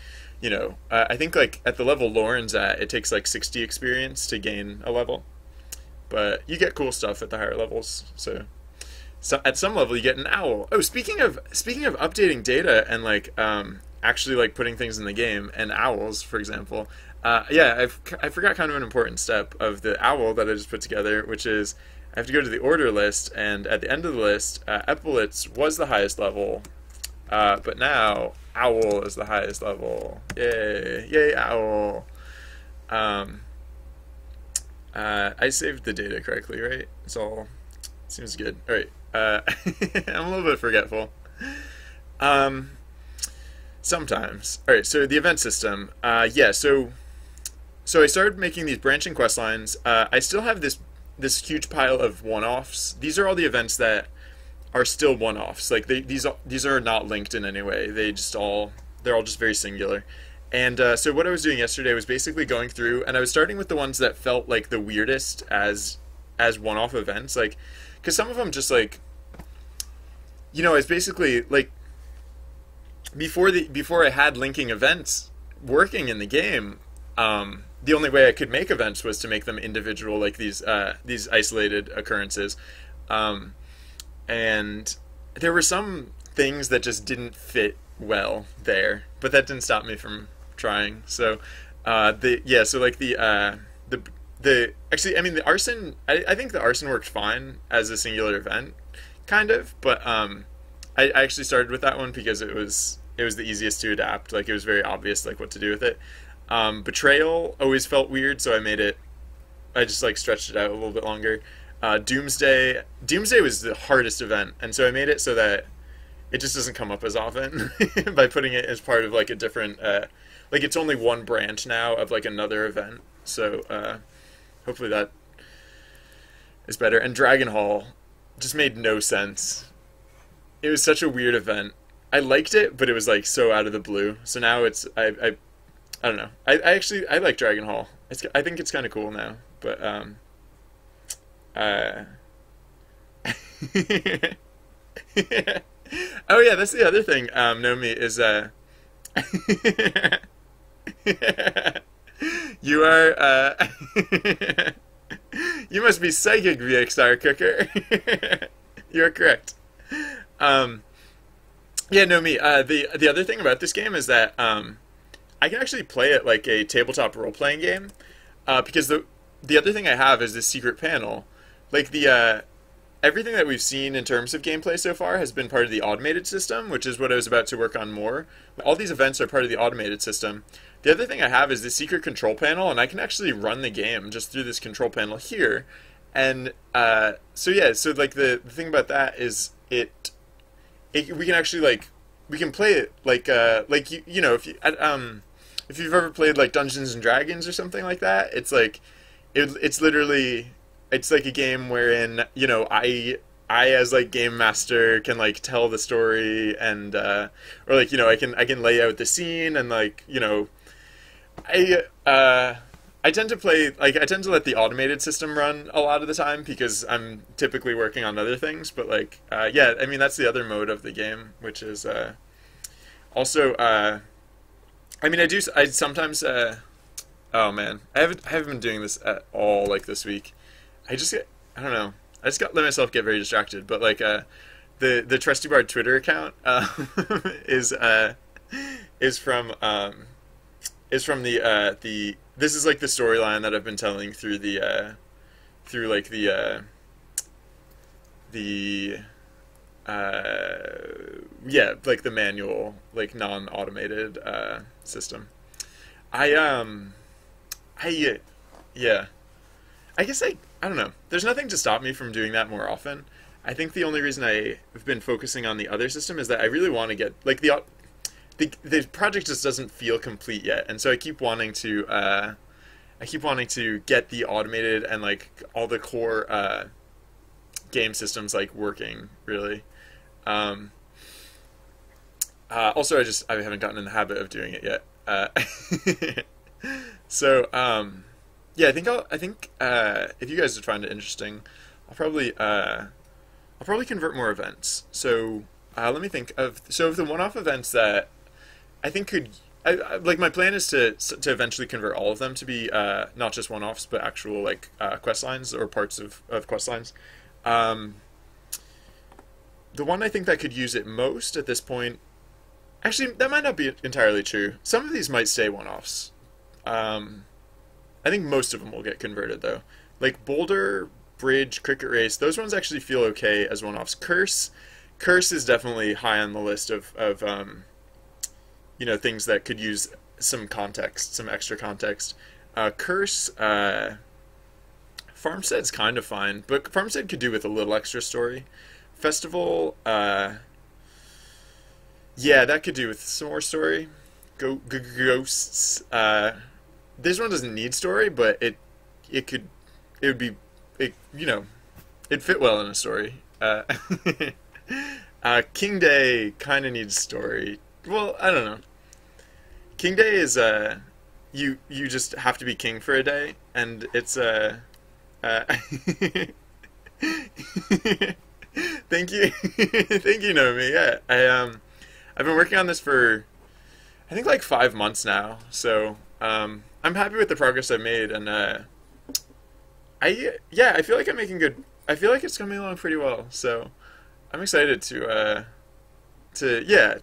you know, I think like at the level Lauren's at, it takes like 60 experience to gain a level. But you get cool stuff at the higher levels. So at some level, you get an owl. Oh, speaking of updating data and like actually like putting things in the game and owls, for example. Yeah, I forgot kind of an important step of the owl that I just put together, which is I have to go to the order list, and at the end of the list, Epaulets was the highest level, but now Owl is the highest level. Yay! Yay, Owl! I saved the data correctly, right? It's all seems good. All right. I'm a little bit forgetful. Sometimes. All right. So the event system. Yeah. So I started making these branching quest lines. I still have this huge pile of one-offs. These are all the events that are still one-offs. Like these are not linked in any way. They're all just very singular. And so what I was doing yesterday was basically going through, and I was starting with the ones that felt like the weirdest as one-off events, like, because some of them just like, you know, it's basically like before I had linking events working in the game. The only way I could make events was to make them individual, like these isolated occurrences, and there were some things that just didn't fit well there, but that didn't stop me from trying. So, so like actually, I mean, the arson, I think the arson worked fine as a singular event, kind of, but I actually started with that one because it was the easiest to adapt. Like it was very obvious like what to do with it. Betrayal always felt weird, so I just like stretched it out a little bit longer. Doomsday was the hardest event, and so I made it so that it just doesn't come up as often by putting it as part of like a different, like it's only one branch now of like another event. So hopefully that is better. And Dragon Hall just made no sense. It was such a weird event. I liked it, but it was like so out of the blue. So now it's I don't know. I actually like Dragon Hall. I think it's kind of cool now, but oh yeah, that's the other thing. Nomi is you are you must be psychic, VXR Cooker. You are correct. Yeah, Nomi. The other thing about this game is that I can actually play it like a tabletop role playing game, because the other thing I have is this secret panel, like the everything that we've seen in terms of gameplay so far has been part of the automated system, which is what I was about to work on more. All these events are part of the automated system. The other thing I have is the secret control panel, and I can actually run the game just through this control panel here. And so yeah, so like the thing about that is we can actually like we can play it like you know if you've ever played like Dungeons and Dragons or something like that, it's like it's literally it's like a game wherein you know I as like game master can like tell the story and or like you know I can lay out the scene and like you know I tend to play like I tend to let the automated system run a lot of the time because I'm typically working on other things, but like yeah, I mean that's the other mode of the game, which is also I mean I sometimes oh man, I haven't been doing this at all like this week. I don't know. I just let myself get very distracted. But like the Trusty Bard Twitter account is from the this is like the storyline that I've been telling through the yeah, like the manual, like non-automated system. Yeah. I guess I don't know. There's nothing to stop me from doing that more often. I think the only reason I've been focusing on the other system is that I really want to get like the project just doesn't feel complete yet, and so I keep wanting to get the automated and like all the core game systems like working really. Also, I haven't gotten in the habit of doing it yet. So yeah, I think if you guys would find it interesting, I'll probably convert more events. So let me think of the one-off events that I think could like my plan is to eventually convert all of them to be not just one-offs but actual like quest lines or parts of quest lines. The one I think that could use it most at this point, actually that might not be entirely true. Some of these might stay one-offs. I think most of them will get converted though. Like Boulder, Bridge, Cricket Race, those ones actually feel okay as one-offs. Curse is definitely high on the list of you know, things that could use some context, some extra context. Curse, Farmstead's kind of fine, but Farmstead could do with a little extra story. Festival, yeah, that could do with some more story. Ghosts, this one doesn't need story, but it would be, you know, it'd fit well in a story. King Day kind of needs story. Well, I don't know. King Day is you just have to be king for a day, and it's thank you, thank you, Naomi. Yeah, I've been working on this for I think like 5 months now, so I'm happy with the progress I've made, and I feel like I'm making good. I feel like it's coming along pretty well, so I'm excited to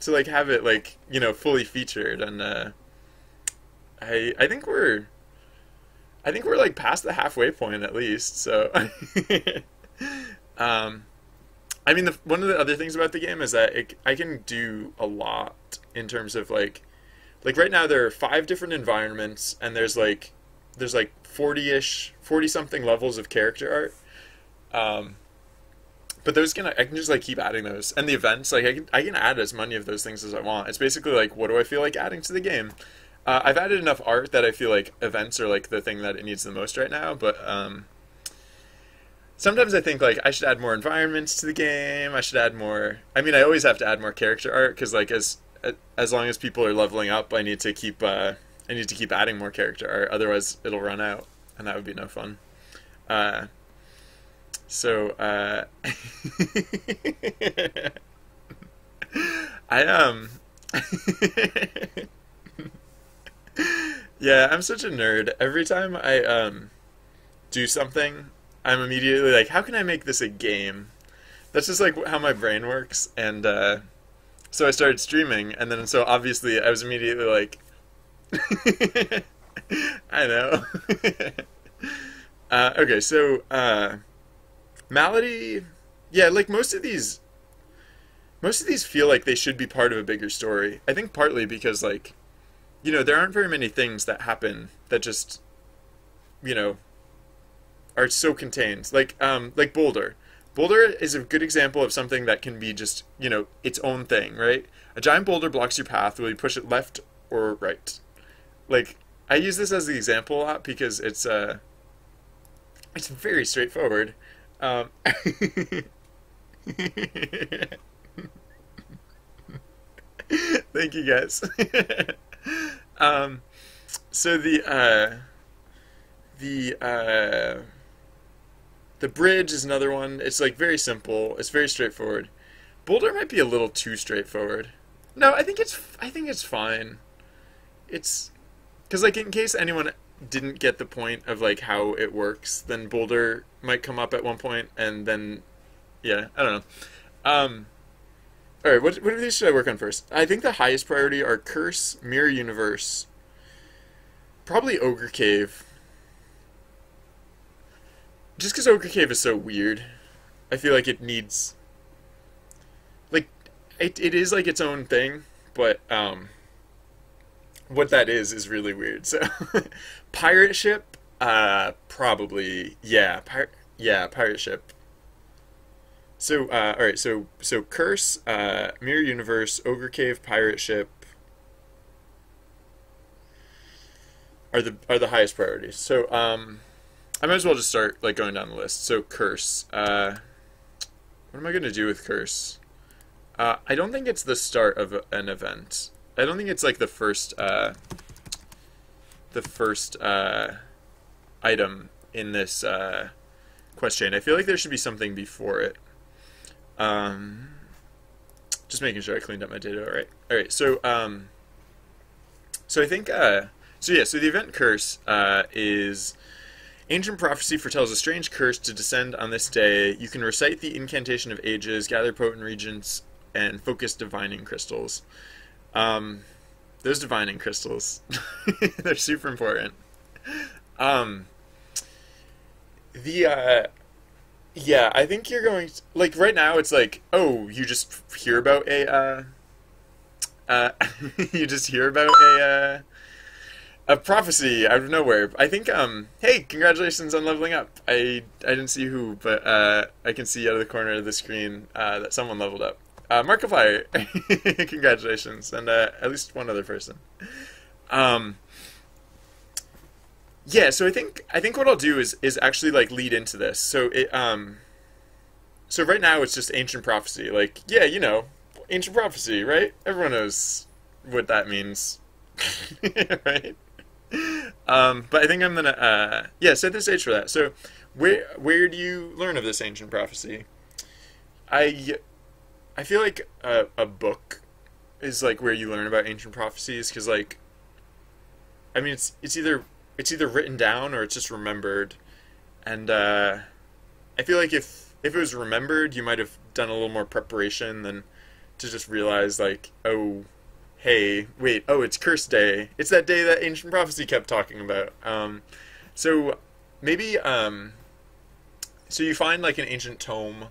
like have it like, you know, fully featured, and I think we're like past the halfway point at least, so I mean one of the other things about the game is that I can do a lot in terms of like right now there are 5 different environments, and there's like 40 something levels of character art. But I can just like keep adding those, and the events, like I can add as many of those things as I want. It's basically like, what do I feel like adding to the game? I've added enough art that I feel like events are like the thing that it needs the most right now. But sometimes I think like I should add more environments to the game. I should add more. I mean, I always have to add more character art because like as long as people are leveling up, I need to keep adding more character art. Otherwise, it'll run out, and that would be no fun. So yeah, I'm such a nerd. Every time I do something, I'm immediately like, how can I make this a game? That's just like how my brain works, and so I started streaming, and then so obviously I was immediately like, I know. Okay, so Malady, yeah, like most of these feel like they should be part of a bigger story. I think partly because like, there aren't very many things that happen that just, you know, are so contained. Like Boulder. Boulder is a good example of something that can be just, its own thing, right? A giant boulder blocks your path. Will you push it left or right? Like, I use this as the example a lot because it's very straightforward. Thank you guys. um, so the bridge is another one. It's like very simple. It's very straightforward. Boulder might be a little too straightforward. No, I think it's fine. It's because like in case anyone didn't get the point of like how it works, then Boulder might come up at one point, and then yeah, I don't know. All right, what of these should I work on first? I think the highest priority are Curse, Mirror Universe, probably Ogre Cave. Just because Ogre Cave is so weird, I feel like it needs, like, it is like its own thing, but what that is really weird. So, pirate ship, probably, yeah, pirate ship. So, all right, so Curse, Mirror Universe, Ogre Cave, pirate ship are the highest priorities. So, I might as well just start like going down the list. So Curse. What am I gonna do with Curse? I don't think it's the start of an event. I don't think it's like the first item in this quest chain. I feel like there should be something before it. Just making sure I cleaned up my data. All right. So I think so the event Curse is. Ancient prophecy foretells a strange curse to descend on this day. You can recite the incantation of ages, gather potent regents, and focus divining crystals. Those divining crystals, they're super important. Yeah, I think you're going to, like right now. It's like, oh, you just hear about you just hear about a prophecy out of nowhere. I think, hey, congratulations on leveling up. I didn't see who, but I can see out of the corner of the screen that someone leveled up. Markiplier, congratulations, and at least one other person. Yeah, so I think what I'll do is actually like lead into this. So so right now it's just ancient prophecy. Like, yeah, ancient prophecy, right? Everyone knows what that means, right? But I think I'm gonna set the stage for that. So where do you learn of this ancient prophecy? I feel like a book is like where you learn about ancient prophecies, because like, I mean it's either written down or it's just remembered, and I feel like if it was remembered, you might have done a little more preparation than to just realize like, oh, hey, wait, oh, it's Curse Day. It's that day that ancient prophecy kept talking about. So maybe, so you find like an ancient tome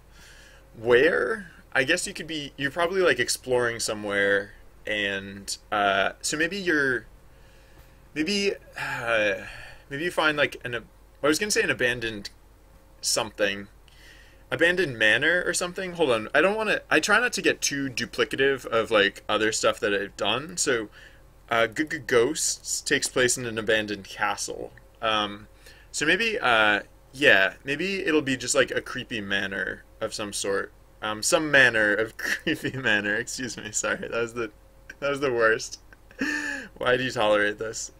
where I guess you're probably like exploring somewhere, and so maybe you find like I was gonna say an abandoned manor or something. Hold on, I try not to get too duplicative of like other stuff that I've done. So Ghosts takes place in an abandoned castle. So maybe maybe it'll be just like a creepy manor of some sort. Some manner of creepy manner. Excuse me, sorry, that was the worst. Why do you tolerate this?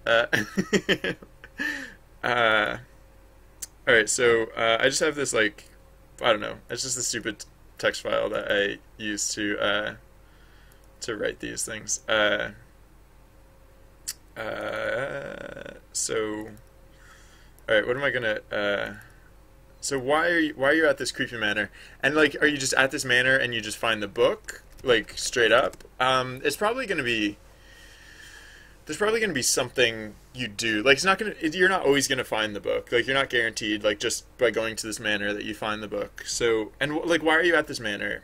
Alright, so I just have this like, I don't know, it's just a stupid text file that I use to write these things. So alright, what am I gonna so why are you at this creepy manor? And like, are you just at this manor and you just find the book like straight up? It's probably gonna be there's probably going to be something you do. Like, it's not going to, you're not always going to find the book. Like, you're not guaranteed, like, just by going to this manor that you find the book. So, and, like, why are you at this manor?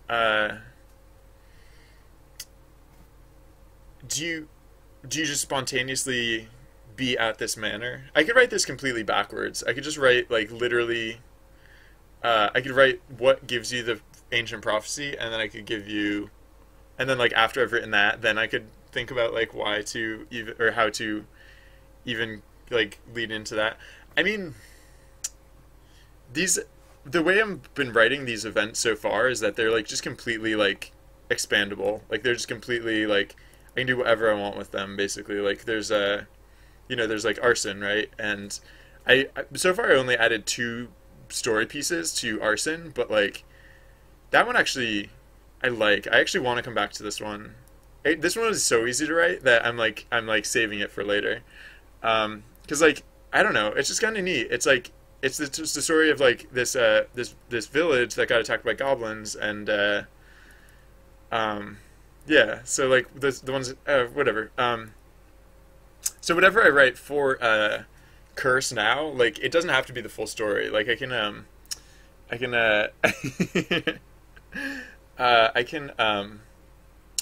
Uh, do you, do you just spontaneously be at this manor? I could write this completely backwards. I could just write, like, literally, I could write what gives you the ancient prophecy, and then I could give you, and then, like, after I've written that, then I could think about, like, why to even, or how to even, like, lead into that. I mean, these, the way I've been writing these events so far is that they're, like, just completely, like, expandable. Like, they're just completely, like, I can do whatever I want with them, basically. Like, there's a, you know, there's, like, arson, right? And so far I only added 2 story pieces to arson, but, like, that one actually I actually want to come back to this one. This one is so easy to write that I'm like saving it for later. 'Cause, like, I don't know, it's just kind of neat. It's like, it's the story of, like, this village that got attacked by goblins, and yeah, so, like, the ones, whatever. So whatever I write for curse now, like, it doesn't have to be the full story. Like, I can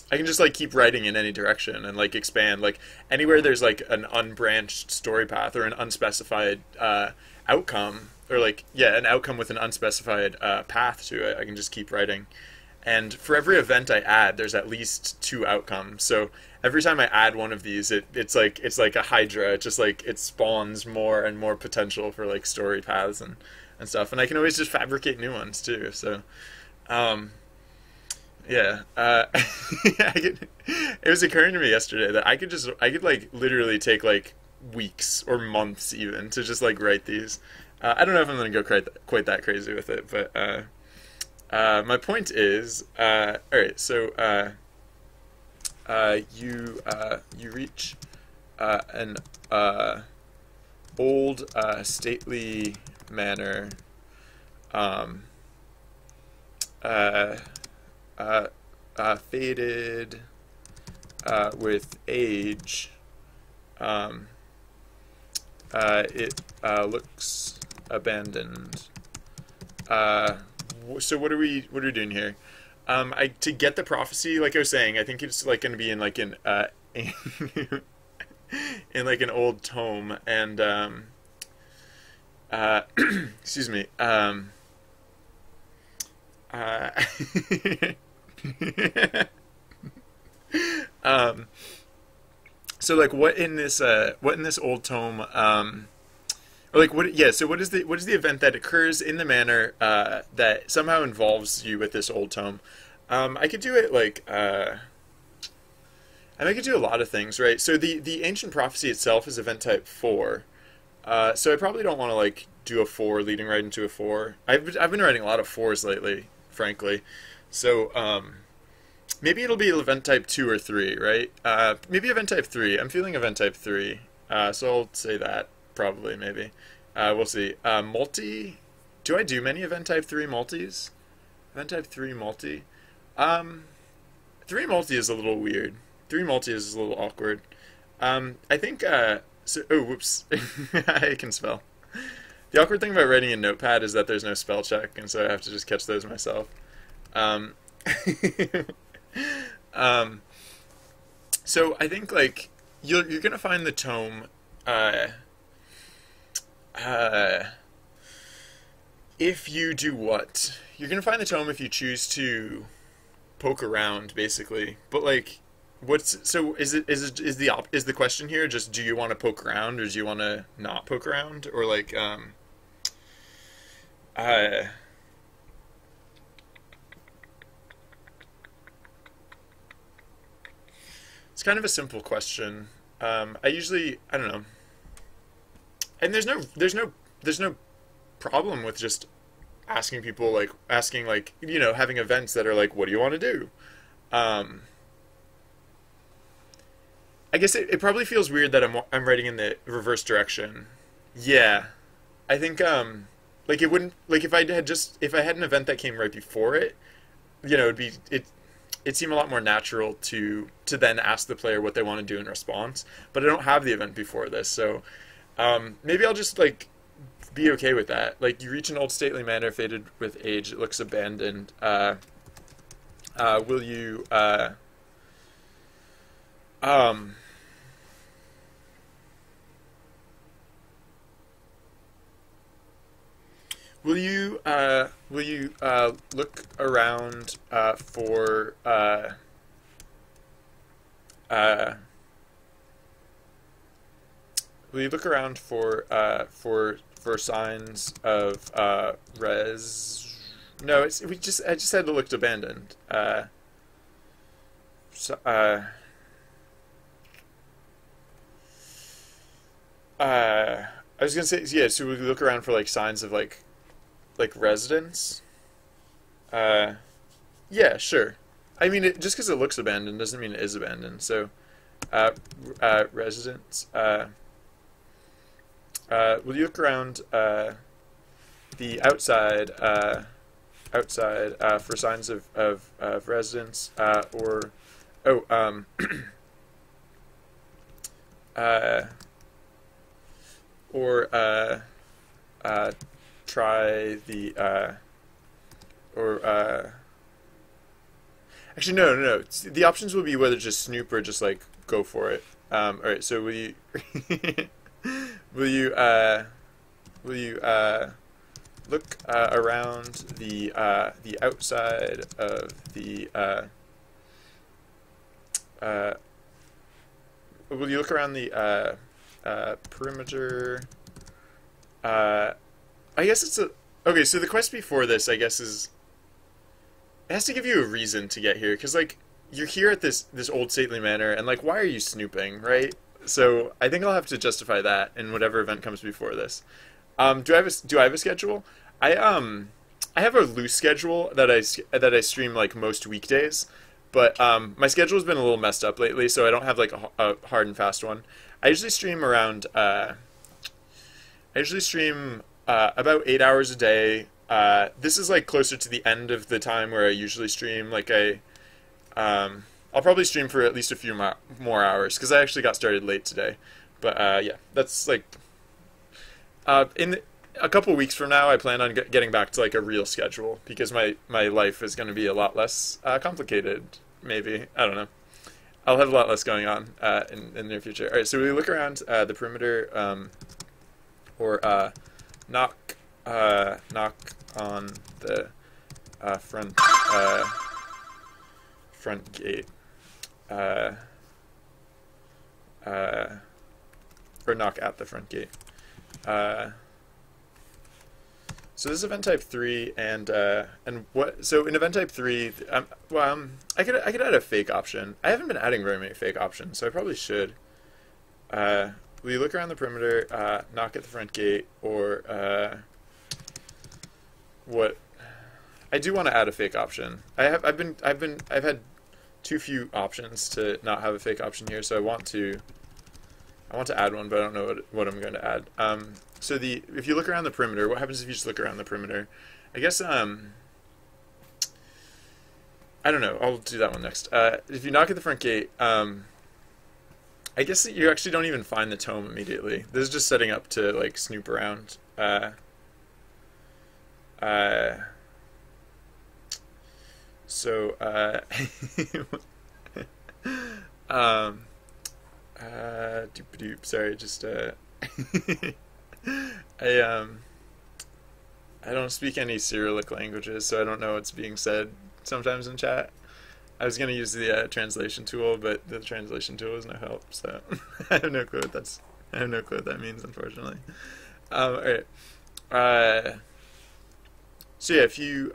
I can just, like, keep writing in any direction and, like, expand, like, anywhere there's, like, an unbranched story path or an unspecified outcome, or, like, yeah, an outcome with an unspecified path to it. I can just keep writing. And for every event I add, there's at least 2 outcomes. So every time I add one of these, it's like a hydra. It just, like, it spawns more and more potential for, like, story paths and stuff. And I can always just fabricate new ones too. So yeah, it was occurring to me yesterday that I could, like, literally take, like, weeks or months even to just, like, write these. I don't know if I'm gonna go quite that crazy with it, but my point is, all right. So you reach an old stately manor. Faded with age. It looks abandoned. So what are we doing here? To get the prophecy, like I was saying, I think it's, like, going to be in, like, in in, like, an old tome, and excuse me. So, like, what in this old tome, or, like, what, yeah, so what is the event that occurs in the manor that somehow involves you with this old tome? I could do it, like, and I could do a lot of things, right? So the ancient prophecy itself is event type 4. So I probably don't want to, like, do a 4 leading right into a 4. I've been writing a lot of 4s lately, frankly. So maybe it'll be event type 2 or 3, right? Maybe event type 3. I'm feeling event type 3. So I'll say that, probably, maybe. We'll see. Multi. Do I do many event type 3 multis? Event type 3 multi. 3 multi is a little weird. 3 multi is a little awkward. I think, so, oh, whoops. I can spell. The awkward thing about writing in Notepad is that there's no spell check, and so I have to just catch those myself. So I think, like, you're gonna find the tome, if you do what? You're gonna find the tome if you choose to poke around, basically. But, like, is the question here just, do you want to poke around, or do you want to not poke around, or, like, it's kind of a simple question. I don't know, and there's no problem with just asking people, like, you know, having events that are like, what do you want to do? I guess it probably feels weird that I'm writing in the reverse direction. Yeah, I think, like, it wouldn't, like, if I had an event that came right before it, you know, it seem a lot more natural to then ask the player what they want to do in response. But I don't have the event before this, so maybe I'll just like be okay with that. Like, you reach an old stately manor faded with age, it looks abandoned. Will you look around for will you look around for signs of No, I just said it looked abandoned. So, I was gonna say, yeah. So we look around for like signs of like residence. Yeah, sure. I mean, just because it looks abandoned doesn't mean it is abandoned. So, residence. Will you look around the outside for signs of residence or oh or try the or actually no. The options will be whether just snoop or just like go for it. All right. So will you will you look around the outside of the will you look around the perimeter? I guess it's a okay. So the quest before this, I guess, is it has to give you a reason to get here, because like you're here at this old stately manor, and like why are you snooping, right? So I think I'll have to justify that in whatever event comes before this. Do I have a schedule? I have a loose schedule that I stream like most weekdays, but my schedule's been a little messed up lately, so I don't have like a hard and fast one. I usually stream around. I usually stream about 8 hours a day. This is like closer to the end of the time where I usually stream. Like I'll probably stream for at least a few more hours because I actually got started late today. But yeah, that's like in a couple weeks from now, I plan on getting back to like a real schedule because my life is going to be a lot less complicated. Maybe, I don't know. I'll have a lot less going on in the near future. All right, so we look around the perimeter, or knock on the front gate, or knock at the front gate. So this is event type 3, and what? So in event type 3, I could add a fake option. I haven't been adding very many fake options, so I probably should. Will you look around the perimeter, knock at the front gate, or what? I do want to add a fake option. I've had too few options to not have a fake option here, so I want to add one, but I don't know what I'm going to add. So if you look around the perimeter, what happens if you just look around the perimeter? I guess I don't know. I'll do that one next. If you knock at the front gate, I guess that you actually don't even find the tome immediately. This is just setting up to like snoop around. So doop-a-doop, sorry, just I don't speak any Cyrillic languages, so I don't know what's being said sometimes in chat. I was gonna use the translation tool, but the translation tool is no help, so I have no clue what that means, unfortunately. All right. So yeah, if you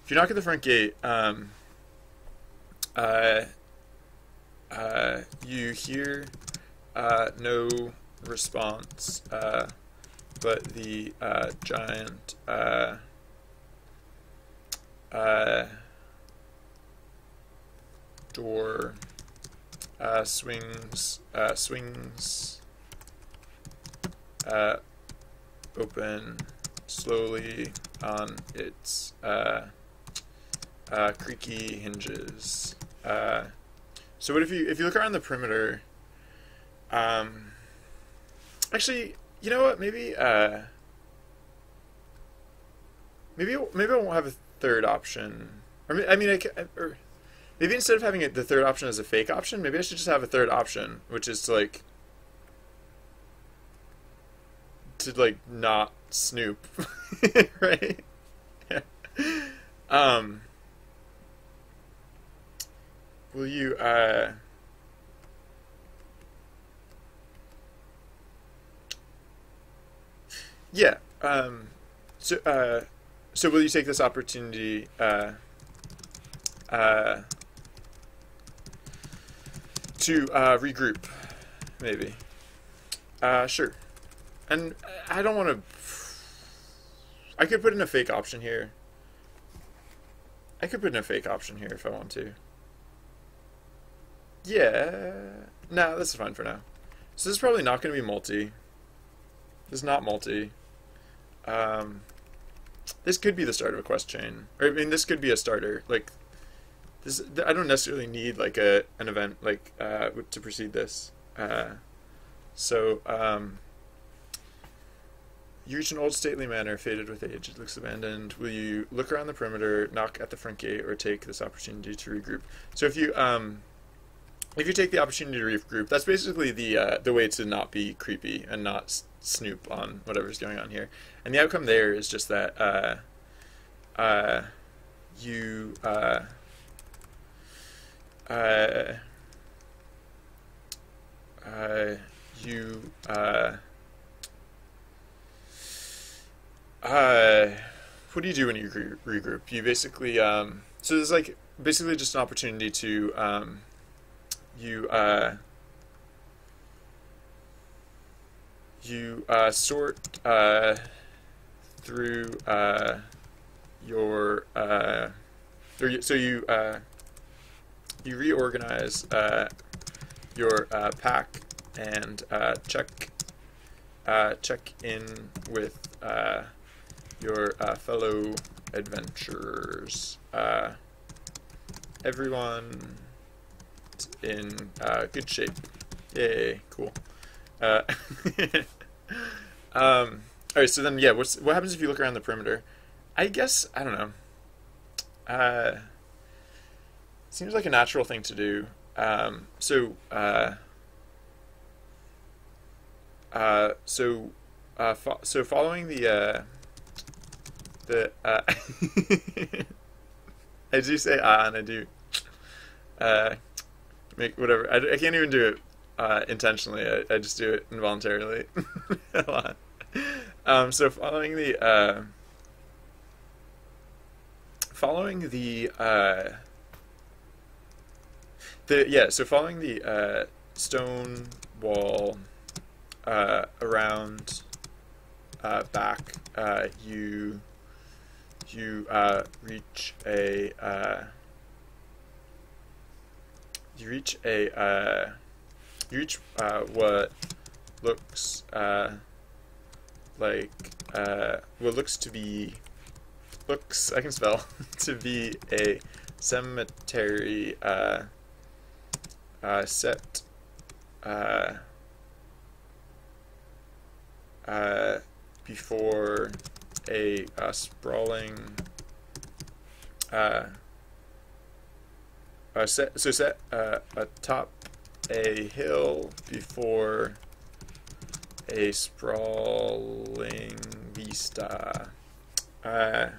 knock at the front gate, you hear no response, but the giant door swings open slowly on its creaky hinges. So what if you look around the perimeter? Actually, you know what? Maybe maybe I won't have a third option. Or I mean, or maybe instead of having the third option as a fake option, maybe I should just have a third option, which is to not snoop, right? Yeah. Will you yeah. So will you take this opportunity to regroup, maybe? Sure. And I don't want to. I could put in a fake option here. If I want to. Yeah. No, that's fine for now. So this is probably not going to be multi. This is not multi. This could be the start of a quest chain. Or, I mean, this could be a starter. Like, this. I don't necessarily need, like, an event, like, to precede this. You reach an old stately manor, faded with age. It looks abandoned. Will you look around the perimeter, knock at the front gate, or take this opportunity to regroup? So if you take the opportunity to regroup, that's basically the way to not be creepy and not snoop on whatever's going on here. And the outcome there is just that you what do you do when you regroup? You basically so there's like basically just an opportunity to sort through your you reorganize your pack and check in with your fellow adventurers. Everyone in good shape. Yay, cool. Alright, so then, yeah, what happens if you look around the perimeter? I guess, I don't know. Seems like a natural thing to do. So following the I do say and I do make whatever. I can't even do it intentionally. I just do it involuntarily a lot. So following the stone wall around back, you reach what looks I can spell to be a cemetery set before a sprawling set atop a hill before a sprawling vista. I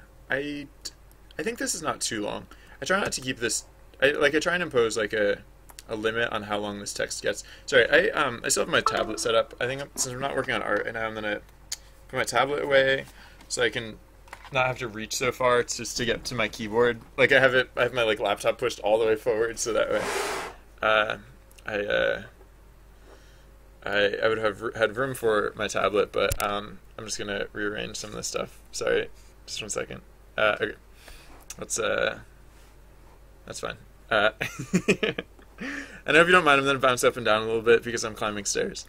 think this is not too long. I try not to keep this. I try and impose like a limit on how long this text gets. Sorry, I still have my tablet set up. I think since I'm not working on art right now, I'm gonna put my tablet away so I can not have to reach so far. It's just to get to my keyboard. Like I have my like laptop pushed all the way forward, so that way I would have had room for my tablet, but I'm just gonna rearrange some of this stuff. Sorry, just 1 second. Okay, that's fine. And if you don't mind, I'm gonna bounce up and down a little bit because I'm climbing stairs.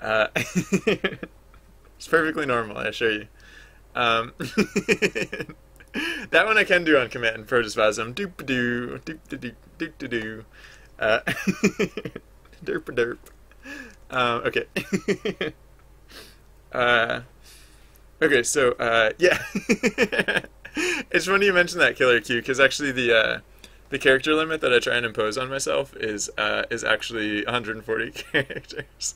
It's perfectly normal, I assure you. That one I can do on command. Protospasm. Doop doo. Doop doo. Doop doo. Derp derp. Okay. Okay, so yeah. It's funny you mentioned that killer Q, because actually the character limit that I try and impose on myself is actually 140 characters.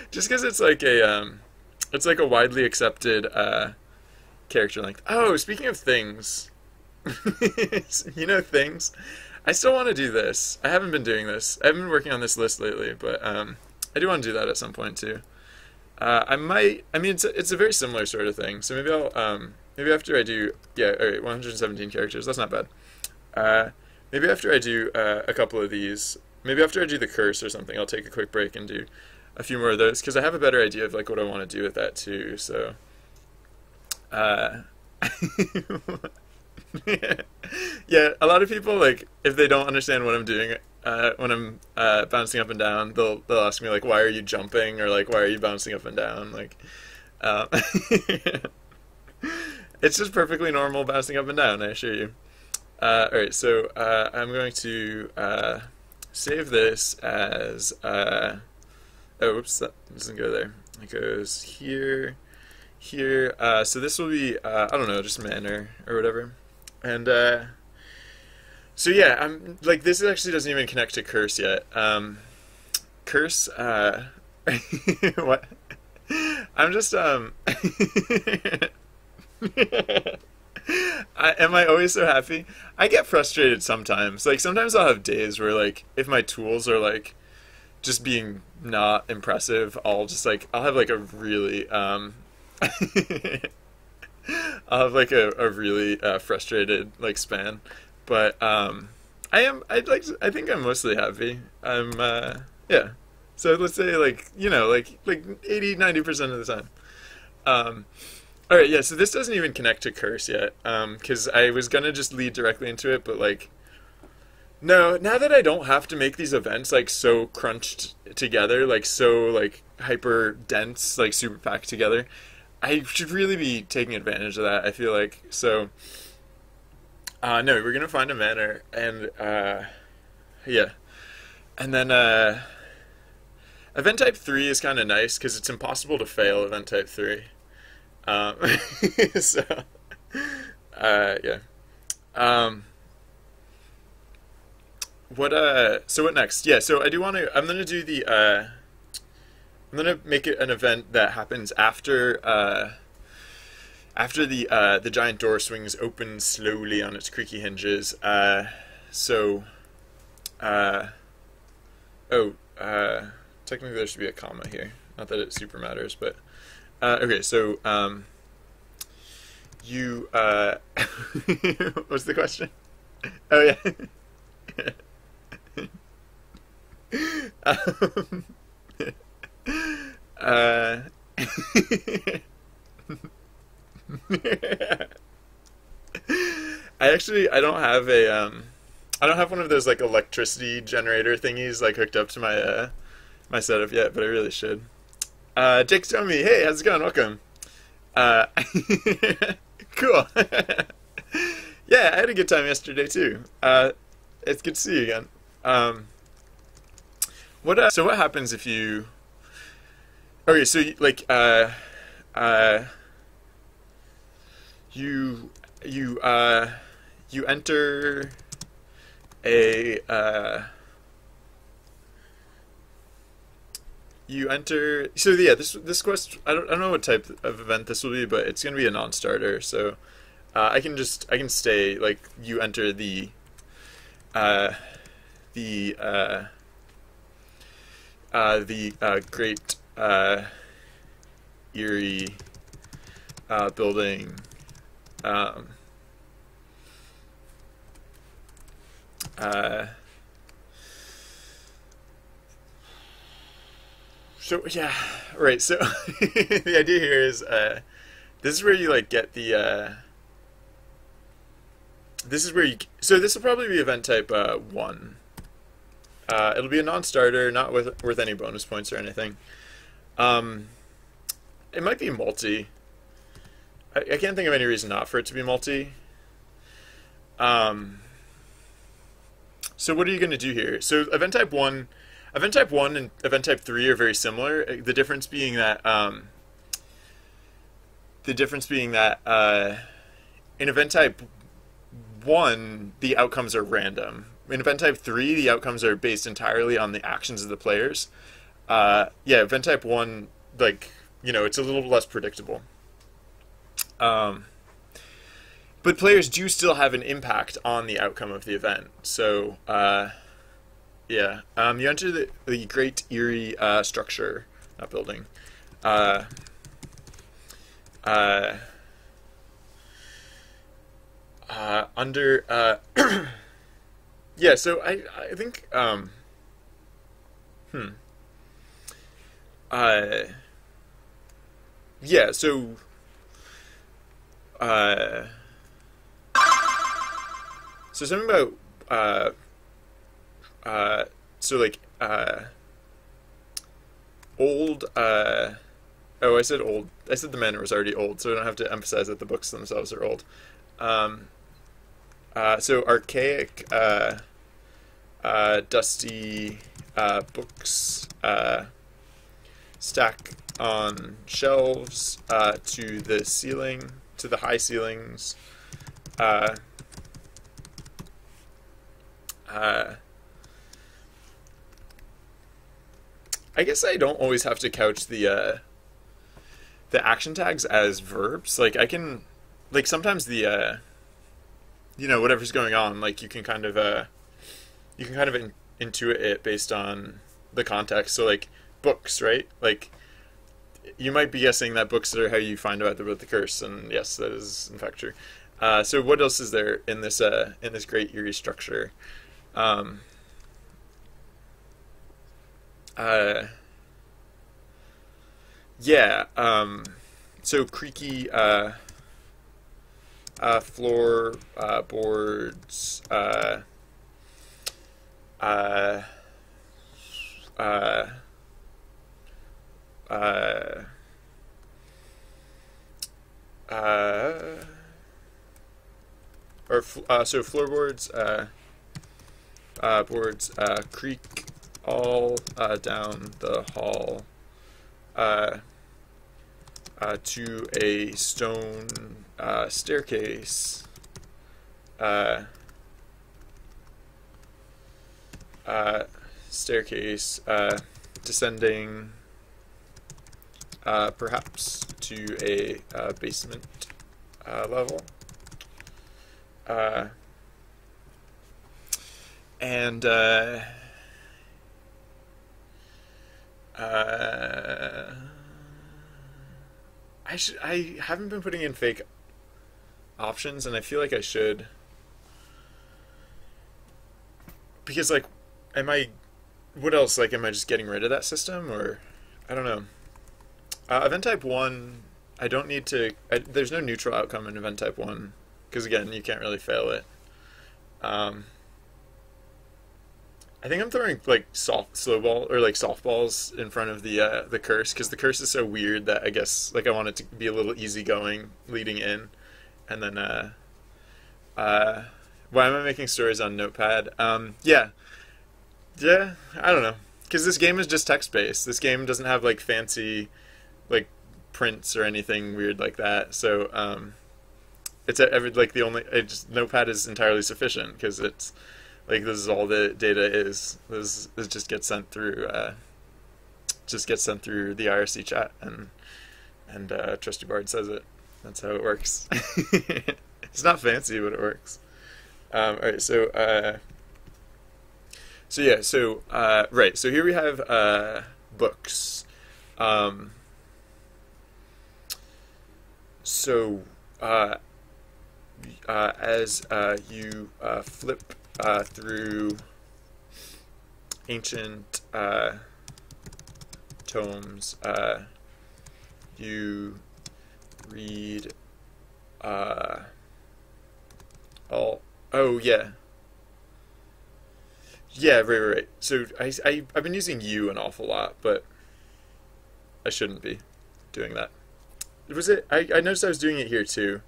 Just because it's like a widely accepted character length. Oh, speaking of things, you know things. I still want to do this. I haven't been doing this. I haven't been working on this list lately, but I do want to do that at some point too. I might. I mean, it's a very similar sort of thing. So maybe I'll maybe after I do, yeah, all right, 117 characters. That's not bad. Maybe after I do a couple of these, maybe after I do the curse or something, I'll take a quick break and do a few more of those, because I have a better idea of like what I want to do with that too. So, yeah, a lot of people, like, if they don't understand what I'm doing when I'm bouncing up and down, they'll ask me like, why are you jumping, or like, why are you bouncing up and down, like. It's just perfectly normal bouncing up and down, I assure you. Alright, so I'm going to save this as... oh, oops, that doesn't go there. It goes here, here. So this will be, I don't know, just manner or whatever. And so yeah, I'm like, this actually doesn't even connect to curse yet. Curse, what? I'm just, am I always so happy? I get frustrated sometimes. Like, sometimes I'll have days where, like, if my tools are, like, just being not impressive, I'll have, like, a really, I'll have, like, a really, frustrated, like, span. But, I think I'm mostly happy. Yeah. So let's say, like, you know, like 80, 90% of the time. Alright, yeah, so this doesn't even connect to curse yet, because I was gonna just lead directly into it, but, like, no, now that I don't have to make these events, like, so crunched together, like, so, like, hyper dense, like, super packed together, I should really be taking advantage of that, I feel like. So, no, we're gonna find a manner, and, yeah. And then, event type 3 is kind of nice, because it's impossible to fail event type 3. So, yeah. So what next? Yeah, so I'm gonna do I'm gonna make it an event that happens after the giant door swings open slowly on its creaky hinges. Technically there should be a comma here. Not that it super matters, but, okay, so, what's the question? Oh, yeah. I don't have one of those, like, electricity generator thingies, like, hooked up to my setup yet, but I really should. Jake's telling me, hey, how's it going? Welcome. Cool. Yeah, I had a good time yesterday too. It's good to see you again. So what happens if you? Okay, so like, you enter a so yeah, this quest, I don't know what type of event this will be, but it's gonna be a non-starter, so I can stay, like, you enter the great eerie building so yeah, right, so the idea here is this is where you, like, get the so this will probably be event type 1. It'll be a non-starter, not worth any bonus points or anything. It might be multi. I can't think of any reason not for it to be multi. So what are you going to do here? So event type 1 and event type 3 are very similar. The difference being that in event type 1 the outcomes are random. In event type 3 the outcomes are based entirely on the actions of the players. Yeah, event type 1, like, you know, it's a little less predictable. But players do still have an impact on the outcome of the event. So, yeah. You enter the Great Eerie structure, not building. Under... yeah, so I think... yeah, so... So something about so like old oh, I said old. I said the manor was already old, so I don't have to emphasize that the books themselves are old. So archaic dusty books stack on shelves to the ceiling, to the high ceilings. I guess I don't always have to couch the action tags as verbs. Like I can, like sometimes the you know, whatever's going on, like you can kind of intuit it based on the context. So like books, right? Like you might be guessing that books are how you find out about the curse, and yes, that is in fact true. So what else is there in this Great Eerie structure? Yeah. So creaky floor boards. So floorboards, boards creak all down the hall to a stone staircase descending perhaps to a basement level. And I haven't been putting in fake options, and I feel like I should, because like, what else? Like, am I just getting rid of that system, or I don't know. Event type 1, I don't need to. There's no neutral outcome in event type 1, because again, you can't really fail it. I think I'm throwing like softballs in front of the curse, because the curse is so weird that I guess like I want it to be a little easygoing leading in, and then why am I making stories on Notepad? Yeah, I don't know, because this game is just text based. This game doesn't have like fancy like prints or anything weird like that. So it's Notepad is entirely sufficient, because it's like this is all the data is. This just gets sent through the IRC chat, and Trusty Bard says it. That's how it works. It's not fancy, but it works. All right, so right. So here we have books. As you flip through ancient tomes, you read right. So I've been using you an awful lot, but I shouldn't be doing that. I noticed I was doing it here too.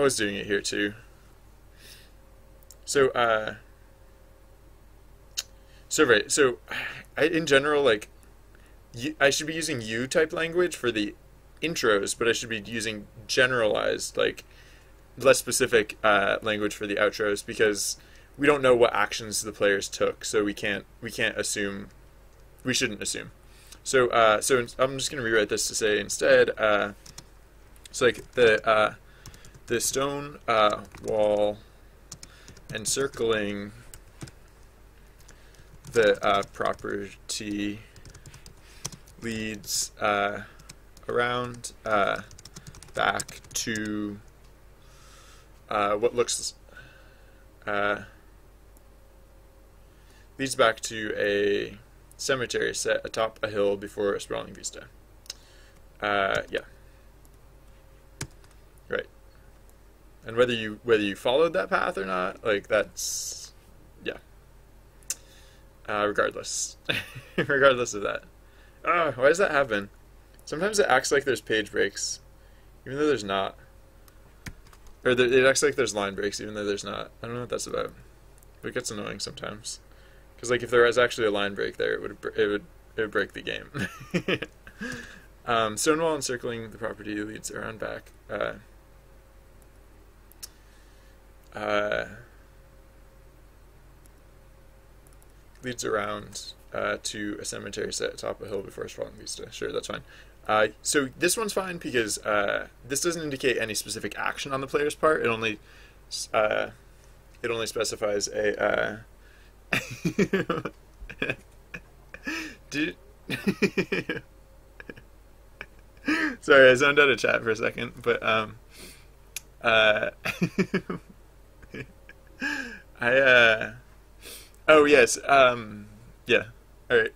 was doing it here too. So right. So in general, like, I should be using you type language for the intros, but I should be using generalized, like, less specific language for the outros, because we don't know what actions the players took, so we can't assume. We shouldn't assume. So I'm just gonna rewrite this to say instead. So like the stone wall encircling the property leads around back to what looks leads back to a cemetery set atop a hill before a sprawling vista. Yeah. Right. And whether you followed that path or not, like, that's, yeah. Regardless. Regardless of that. Why does that happen? Sometimes it acts like there's page breaks, even though there's not. Or it acts like there's line breaks, even though there's not. I don't know what that's about. But it gets annoying sometimes. Because, like, if there was actually a line break there, it would break the game. Stonewall encircling the property leads around back. Leads around to a cemetery set atop a hill before a sprawling vista. Sure, that's fine. So this one's fine because this doesn't indicate any specific action on the player's part. It only specifies a Sorry, I zoned out of chat for a second, but oh yes, yeah. All right.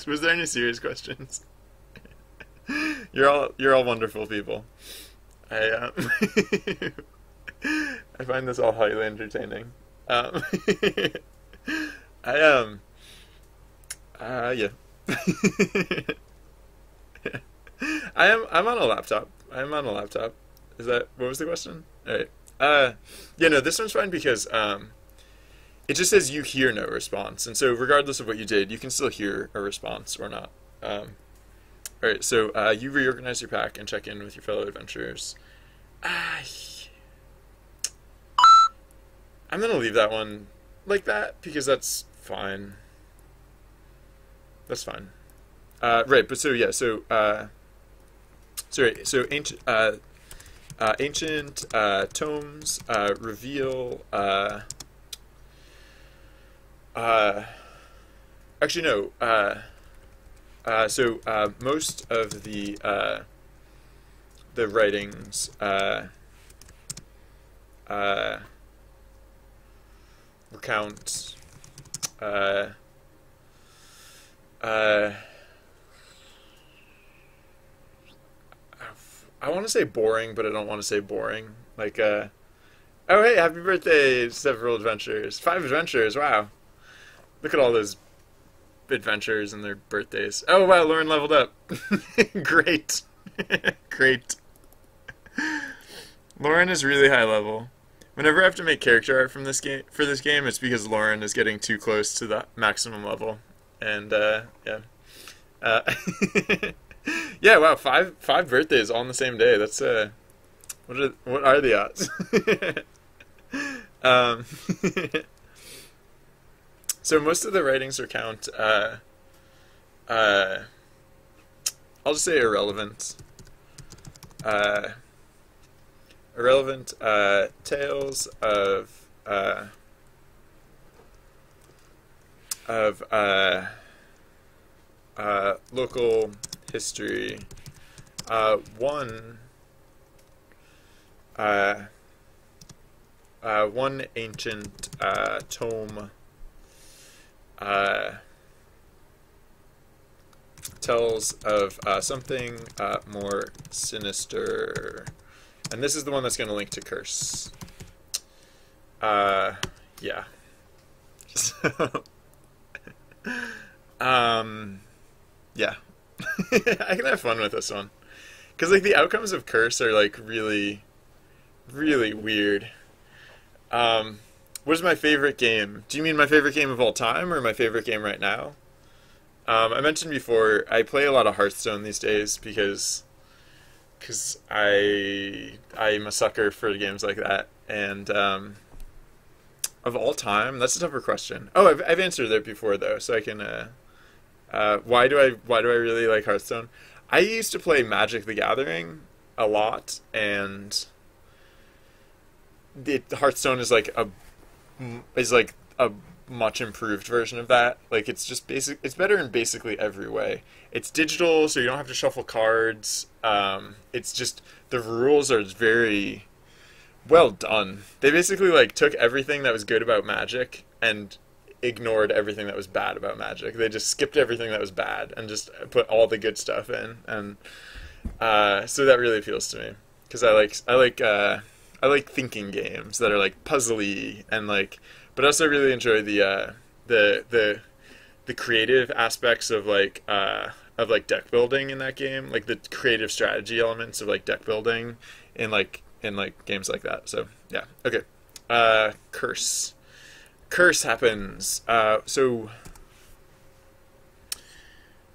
Was there any serious questions? You're all wonderful people. I find this all highly entertaining. Yeah. I'm on a laptop. Is that, what was the question? All right. Yeah, no, this one's fine because it just says you hear no response, and so regardless of what you did, you can still hear a response or not. All right, so you reorganize your pack and check in with your fellow adventurers. I'm gonna leave that one like that because that's fine. That's fine. Right, but so yeah, so ancient tomes reveal. Actually, no. So most of the writings recount I want to say boring, but I don't want to say boring. Like, oh hey, happy birthday, several adventurers. 5 adventurers, wow. Look at all those adventurers and their birthdays. Oh wow, Lauren leveled up. Great. Great. Lauren is really high level. Whenever I have to make character art for this game, it's because Lauren is getting too close to the maximum level. And yeah. Yeah, wow, 5 birthdays all on the same day. That's what are the odds? So most of the writings recount I'll just say irrelevant tales of local history. One ancient tome tells of something more sinister, and this is the one that's going to link to Curse. Yeah. So, yeah. I can have fun with this one. Because, like, the outcomes of Curse are, like, really, really weird. Um, what is my favorite game? Do you mean my favorite game of all time or my favorite game right now? I mentioned before I play a lot of Hearthstone these days because I'm a sucker for games like that. And of all time, that's a tougher question. Oh, I've answered that before though, so I can. Why do I really like Hearthstone? I used to play Magic the Gathering a lot, and Hearthstone is like a much improved version of that. Like it's just basic. It's better in basically every way. It's digital, so you don't have to shuffle cards. It's just the rules are very well done. They basically like took everything that was good about Magic and ignored everything that was bad about Magic. They just skipped everything that was bad and just put all the good stuff in. And so that really appeals to me because I like thinking games that are like puzzly and like, but I also really enjoy the creative aspects of like deck building in that game, like the creative strategy elements of like deck building in games like that. So yeah, okay. Curse happens. So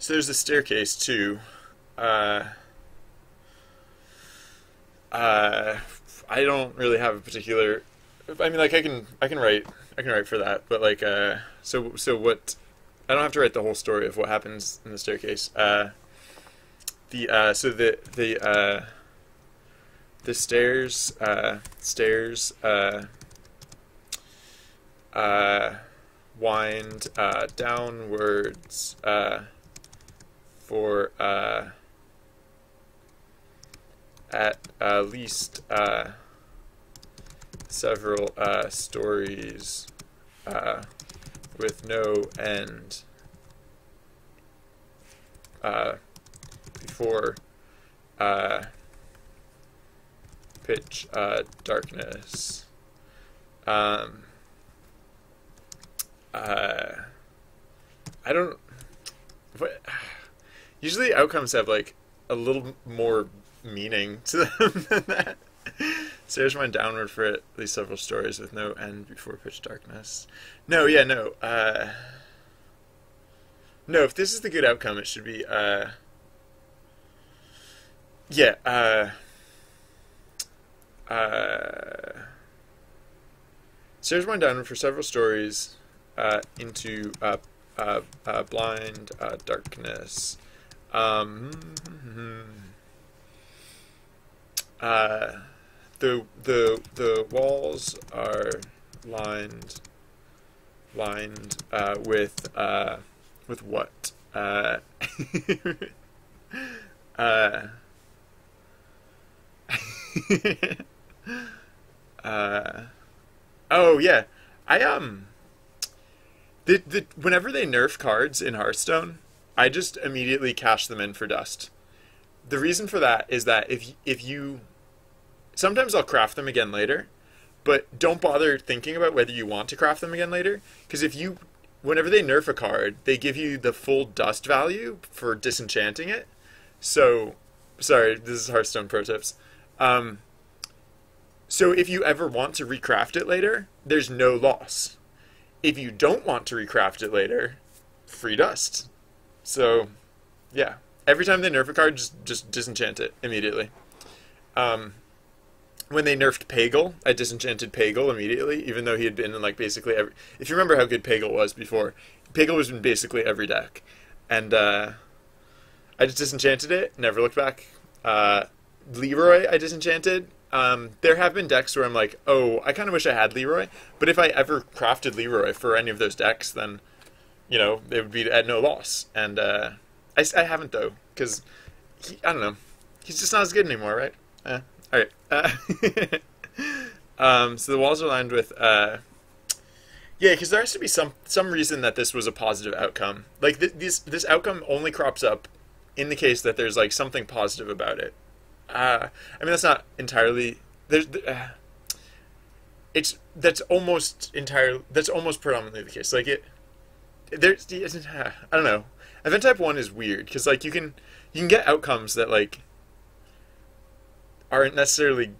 there's a staircase too. I don't really have a particular. I mean, like I can write for that, but like so what? I don't have to write the whole story of what happens in the staircase. The stairs wind downwards for at least several stories with no end before pitch darkness. I don't. What, usually, outcomes have like a little more meaning to them than that. Stairs went downward for at least several stories with no end before pitch darkness. No, yeah, no. No, if this is the good outcome, it should be. Yeah. Stairs went downward for several stories into blind darkness. The walls are lined with what? Oh yeah, whenever they nerf cards in Hearthstone, I just immediately cash them in for dust. The reason for that is that if you sometimes I'll craft them again later, but don't bother thinking about whether you want to craft them again later, because whenever they nerf a card, they give you the full dust value for disenchanting it. So, sorry, this is Hearthstone pro tips. So if you ever want to recraft it later, there's no loss. If you don't want to recraft it later, free dust. So, yeah. Every time they nerf a card, just disenchant it immediately. When they nerfed Pagel, I disenchanted Pagel immediately, even though he had been in like basically every. If you remember how good Pagel was before, Pagel was in basically every deck, and I just disenchanted it. Never looked back. Leroy, I disenchanted. There have been decks where I'm like, oh, I kind of wish I had Leroy, but if I ever crafted Leroy for any of those decks, then it would be at no loss. And I haven't though, because I don't know, he's just not as good anymore, right? All right. So the walls are lined with yeah, because there has to be some reason that this was a positive outcome. Like this outcome only crops up in the case that there's like something positive about it. I mean that's not entirely that's almost predominantly the case. Like I don't know. Event type 1 is weird because like you can get outcomes that like aren't necessarily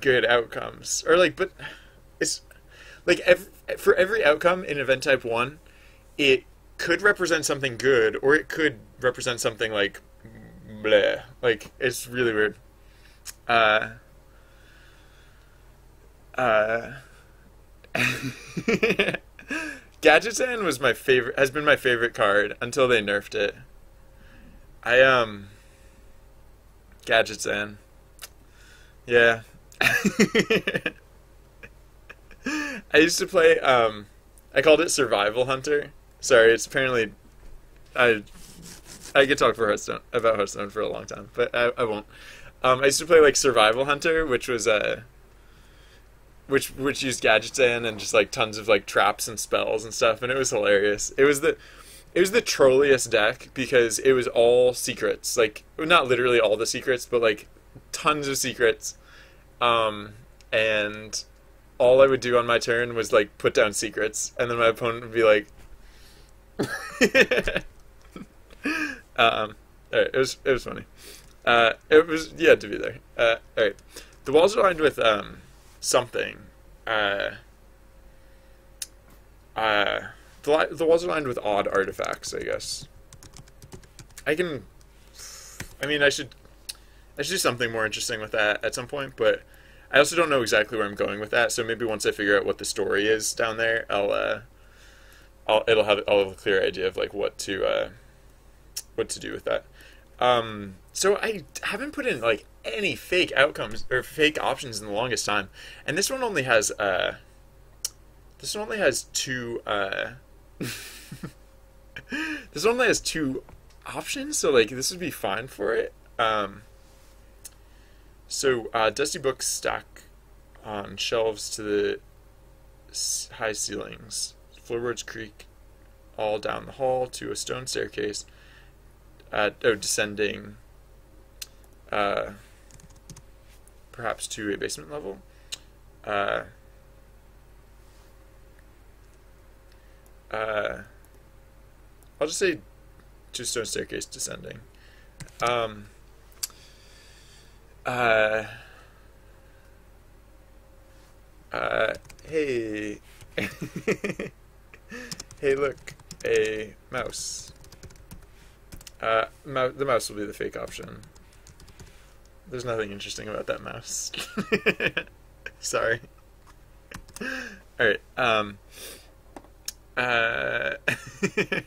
good outcomes, or like, but it's like for every outcome in event type 1, it could represent something good, or it could represent something like bleh. Like, it's really weird. Uh, uh, Gadgetzan was my favorite, has been my favorite card until they nerfed it. Gadgetzan. Yeah. I used to play, I called it Survival Hunter. Sorry, it's apparently, I could talk for Hearthstone, about Hearthstone for a long time, but I won't. I used to play like Survival Hunter, which was which used Gadgetzan and just like tons of like traps and spells and stuff, and it was hilarious. It was the trolliest deck because it was all secrets, like not literally all the secrets, but like tons of secrets. And all I would do on my turn was like put down secrets, and then my opponent would be like, it was funny. It was, you had to be there. All right, the walls are lined with something. The walls are lined with odd artifacts, I guess. I mean, I should do something more interesting with that at some point, but I also don't know exactly where I'm going with that. So maybe once I figure out what the story is down there, I'll have a clear idea of like what to do with that. So I haven't put in like any fake outcomes or fake options in the longest time, and this one only has two this one only has two options, so like this would be fine for it. So dusty books stack on shelves to the high ceilings. Floorboards creak all down the hall to a stone staircase. Descending perhaps to a basement level. I'll just say to a stone staircase descending. Hey. Hey, look, a mouse. The mouse will be the fake option. There's nothing interesting about that mouse. Sorry. Alright,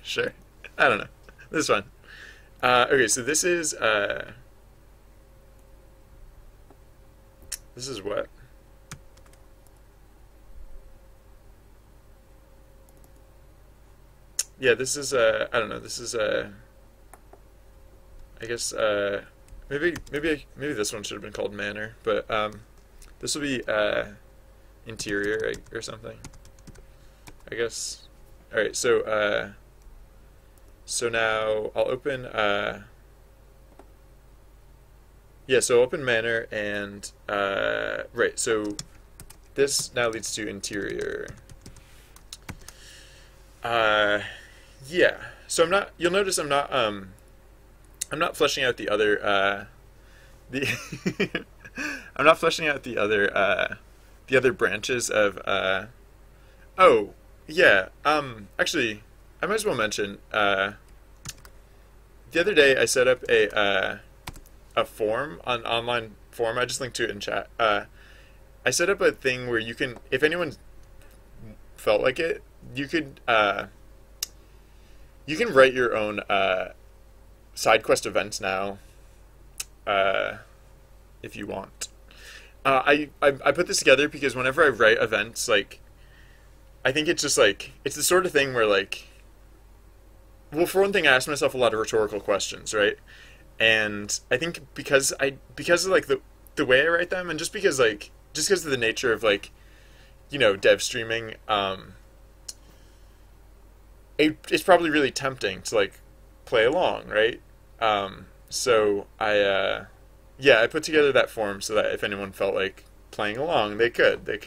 sure. I don't know. This is fun. Okay, so this is what? Yeah, this is, I don't know, this is, I guess, maybe this one should have been called Manor, but, this will be, interior or something, I guess. Alright, so now I'll open, yeah, so open Manor, and, right, so this now leads to interior. Yeah, so you'll notice I'm not fleshing out the other, I'm not fleshing out the other branches of, oh, yeah, actually, I might as well mention, the other day I set up a form, an online form. I just linked to it in chat. I set up a thing where you can, if anyone felt like it, you could write your own side quest events now, if you want. I put this together because whenever I write events, like, I think it's just like, it's the sort of thing where like, well, for one thing, I ask myself a lot of rhetorical questions, right? And I think because of like the way I write them, and just because of the nature of like, you know, dev streaming, it's probably really tempting to like play along, right? So I put together that form so that if anyone felt like playing along, they could do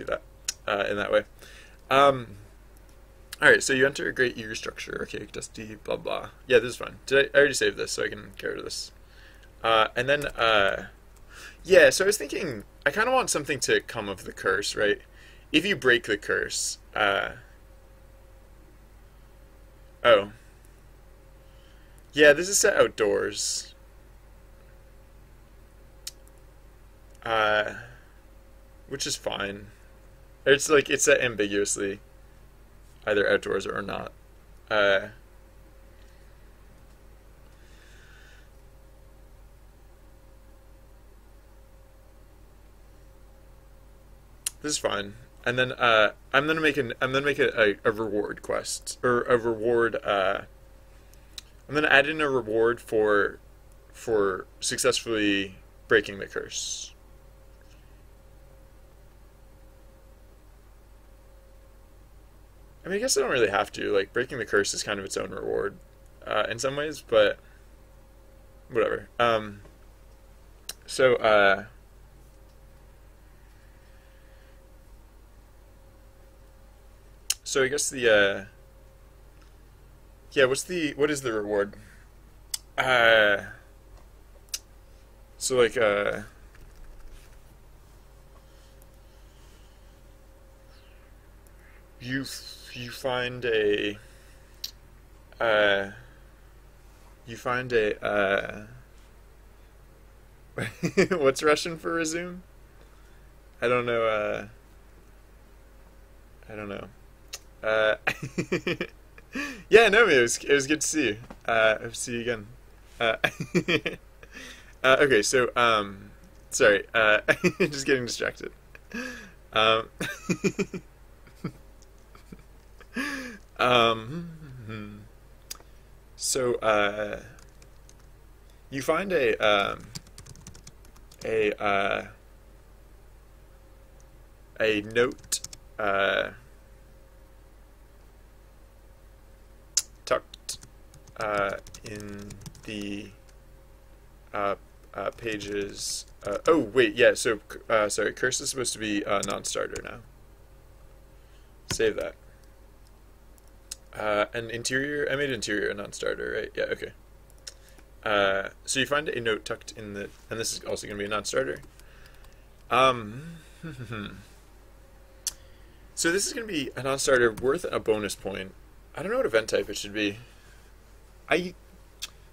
that in that way. All right, so you enter a great ear structure, archaic, dusty, blah blah. Yeah, this is fun. I already saved this, so I can get rid of this. And then Yeah, so I was thinking, I kind of want something to come of the curse, right? If you break the curse, oh, yeah, this is set outdoors. Uh, which is fine. It's like, it's set ambiguously, either outdoors or not. Uh, this is fine. And then I'm gonna make a reward quest or a reward. I'm gonna add in a reward for successfully breaking the curse. I mean, I guess I don't really have to. Like breaking the curse is kind of its own reward, in some ways, but whatever. So so I guess the yeah, what is the reward? Uh, so like you you find a uh you find a what's Russian for resume? I don't know. I don't know. Uh, yeah, no, it was good to see you. Hope to see you again. Uh, okay, so sorry, just getting distracted. Um, um, so you find a a note tucked in the pages. Oh wait, yeah. So sorry, curse is supposed to be non-starter now. Save that. And interior, I made interior a non-starter, right? Yeah, okay. So you find a note tucked in the, and this is also going to be a non-starter. So this is going to be a non-starter worth a bonus point. I don't know what event type it should be.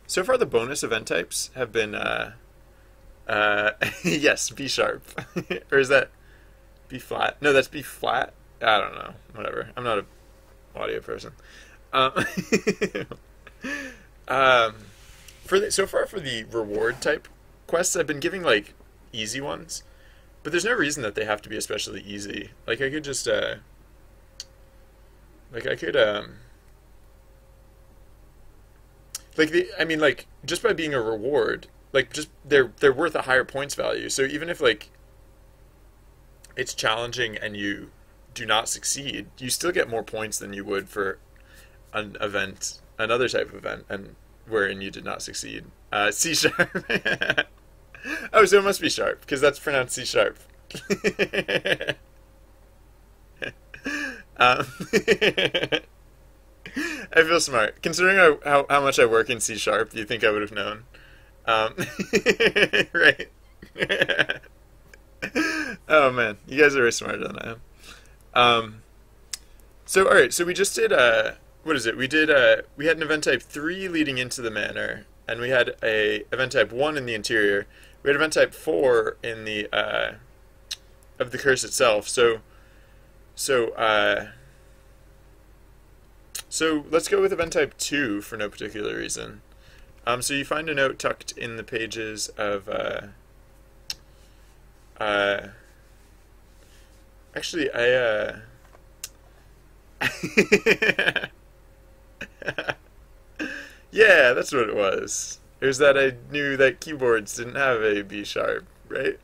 So far the bonus event types have been yes, B sharp. Or is that B flat? No, that's B flat. I don't know. Whatever. I'm not a audio person. Um, so far for the reward type quests, I've been giving like easy ones, but there's no reason that they have to be especially easy. Like I could just like I could like I mean like just by being a reward, like just they're worth a higher points value. So even if like it's challenging and you do not succeed, you still get more points than you would for an event, another type of event, and wherein you did not succeed. C sharp. Oh, so it must be sharp because that's pronounced C sharp. I feel smart considering how much I work in C sharp. You think I would have known? Um, right. Oh man, you guys are way smarter than I am. Um, so all right, so we just did what is it? We had an event type 3 leading into the manor, and we had a event type 1 in the interior. We had event type 4 in the of the curse itself. So so let's go with event type 2 for no particular reason. So you find a note tucked in the pages of uh actually I yeah, that's what it was. It was that I knew that keyboards didn't have a B sharp, right?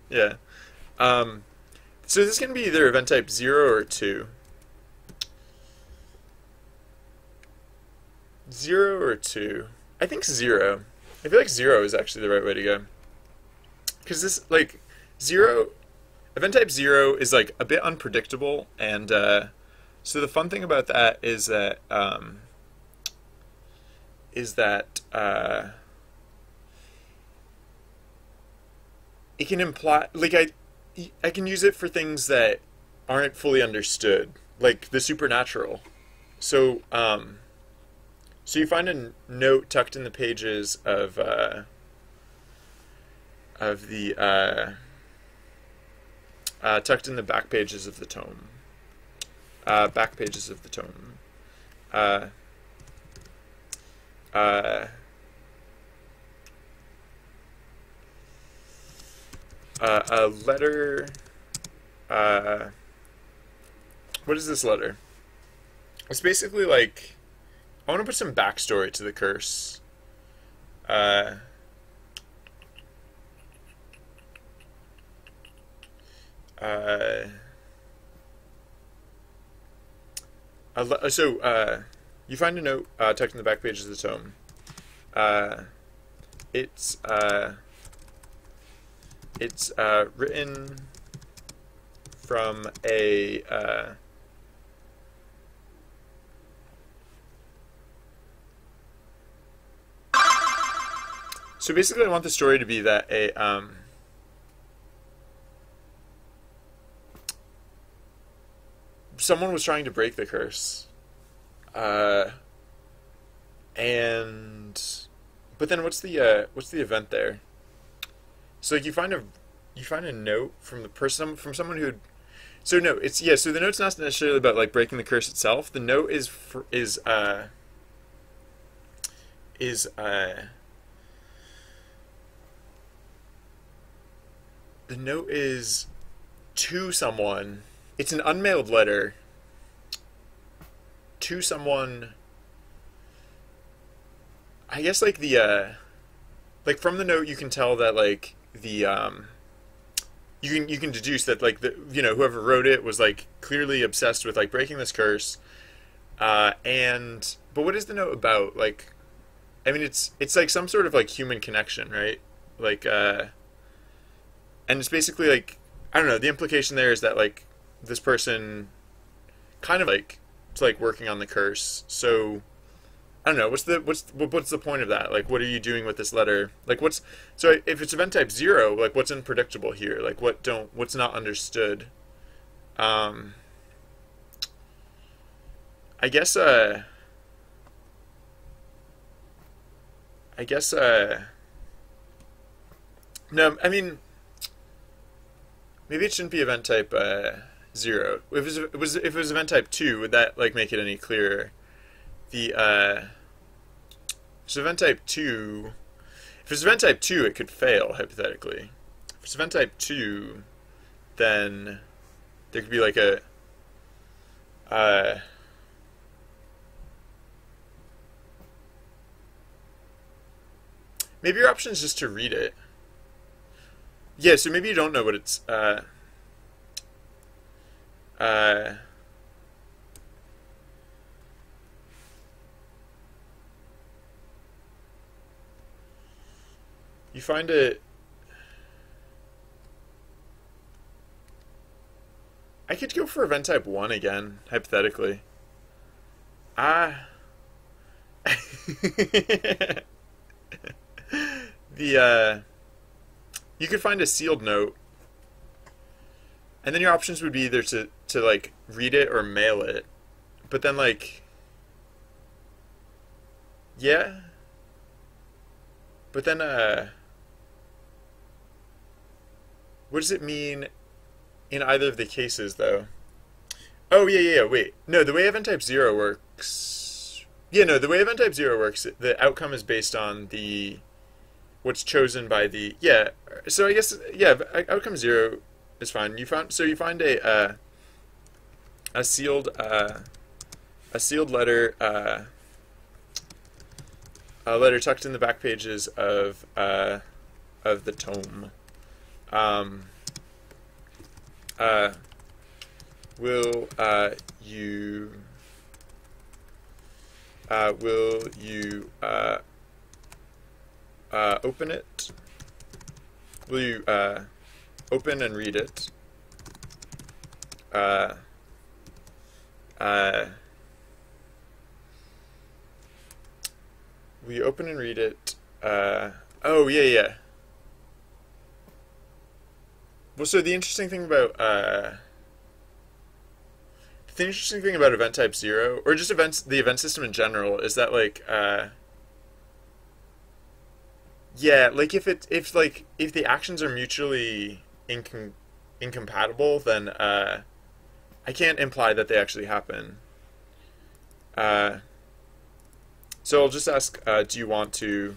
Yeah. Um, so this can be either event type 0 or 2. 0 or 2. I think 0. I feel like 0 is actually the right way to go. Because this, like, 0, event type 0 is, like, a bit unpredictable, and, so the fun thing about that is that, it can imply like I can use it for things that aren't fully understood, like the supernatural. So so you find a note tucked in the pages of the tucked in the back pages of the tome. Back pages of the tome. Uh, uh, a letter. What is this letter? It's basically like I want to put some backstory to the curse. Uh, uh, you find a note tucked in the back pages of the tome. Uh, it's written from a so basically I want the story to be that a someone was trying to break the curse, and but then what's the event there? So like you find a note from the person from someone who so no it's yeah so the note's not necessarily about like breaking the curse itself. The note is the note is to someone. It's an unmailed letter to someone. I guess like like from the note you can tell that like the you can deduce that like the whoever wrote it was like clearly obsessed with like breaking this curse. And but what is the note about? Like I mean it's like some sort of like human connection, right? Like and it's basically like I don't know, the implication there is that like this person kind of like it's like working on the curse. So I don't know. What's the point of that? Like, what are you doing with this letter? Like, so if it's event type 0, like, what's unpredictable here? Like, what's not understood? I guess no. I mean, maybe it shouldn't be event type 0. If it was event type 2, would that like make it any clearer? The so event type 2, if it's event type 2, it could fail, hypothetically. If it's event type 2, then there could be like a maybe your option is just to read it. Yeah, so maybe you don't know what it's you find it. I could go for event type 1 again, hypothetically. The you could find a sealed note, and then your options would be either to like read it or mail it. But then like yeah. But then what does it mean in either of the cases, though? Oh, yeah, wait. No, the way event type 0 works... Yeah, no, the way event type 0 works, the outcome is based on what's chosen by the... Yeah, so I guess, yeah, outcome 0 is fine. You find a sealed letter, a letter tucked in the back pages of the tome. Will you open it? Will you open and read it? Will you open and read it? Oh, yeah. well, so the interesting thing about event type 0, or just events, the event system in general, is that like yeah, like if the actions are mutually incompatible, then I can't imply that they actually happen. Uh, so I'll just ask, do you want to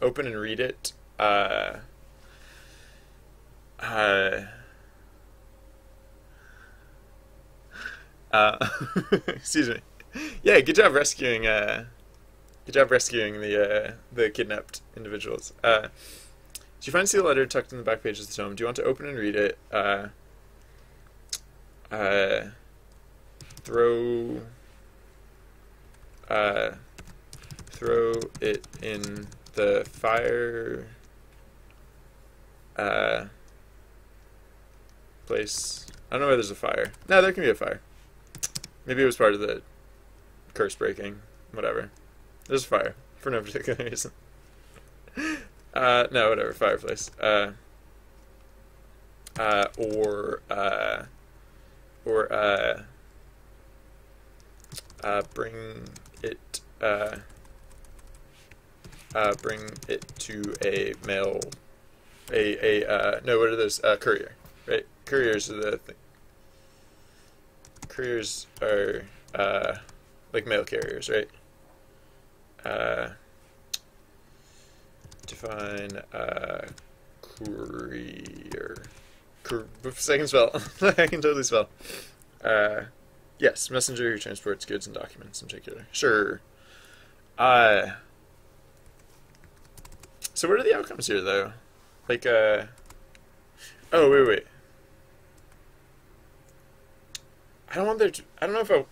open and read it? Uh, uh, excuse me. Yeah, good job rescuing the kidnapped individuals. Do you find see the letter tucked in the back page of the tome? Do you want to open and read it? Uh, throw uh, throw it in the fire place. I don't know where there's a fire. No, there can be a fire. Maybe it was part of the curse breaking. Whatever. There's a fire for no particular reason. No, whatever. Fireplace. Or bring it. Bring it to a mail. No, what are those? Courier, right? Couriers are the thing. Couriers are like mail carriers, right? Define courier. Second spell. I can totally spell. Yes, messenger who transports goods and documents in particular. Sure. So what are the outcomes here, though? Like, oh, wait. I don't want there to... I don't know if I...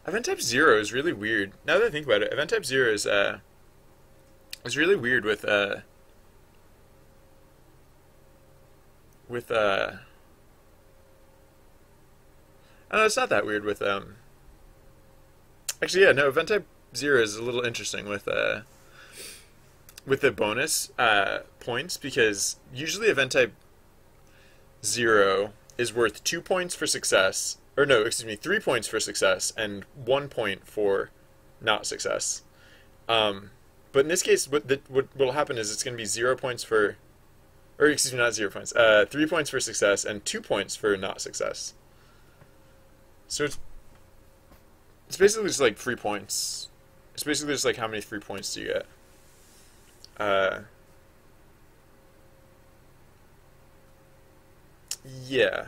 Event type 0 is really weird. Now that I think about it, event type 0 is really weird with I don't know, it's not that weird with actually, yeah, no, event type 0 is a little interesting with the bonus points, because usually event type 0 is worth 2 points for success, or no, excuse me, 3 points for success and 1 point for not success. But in this case, what will happen is it's going to be 0 points for, or excuse me, not 0 points, 3 points for success and 2 points for not success. So it's basically just like 3 points. It's basically just like how many 3 points do you get. Yeah.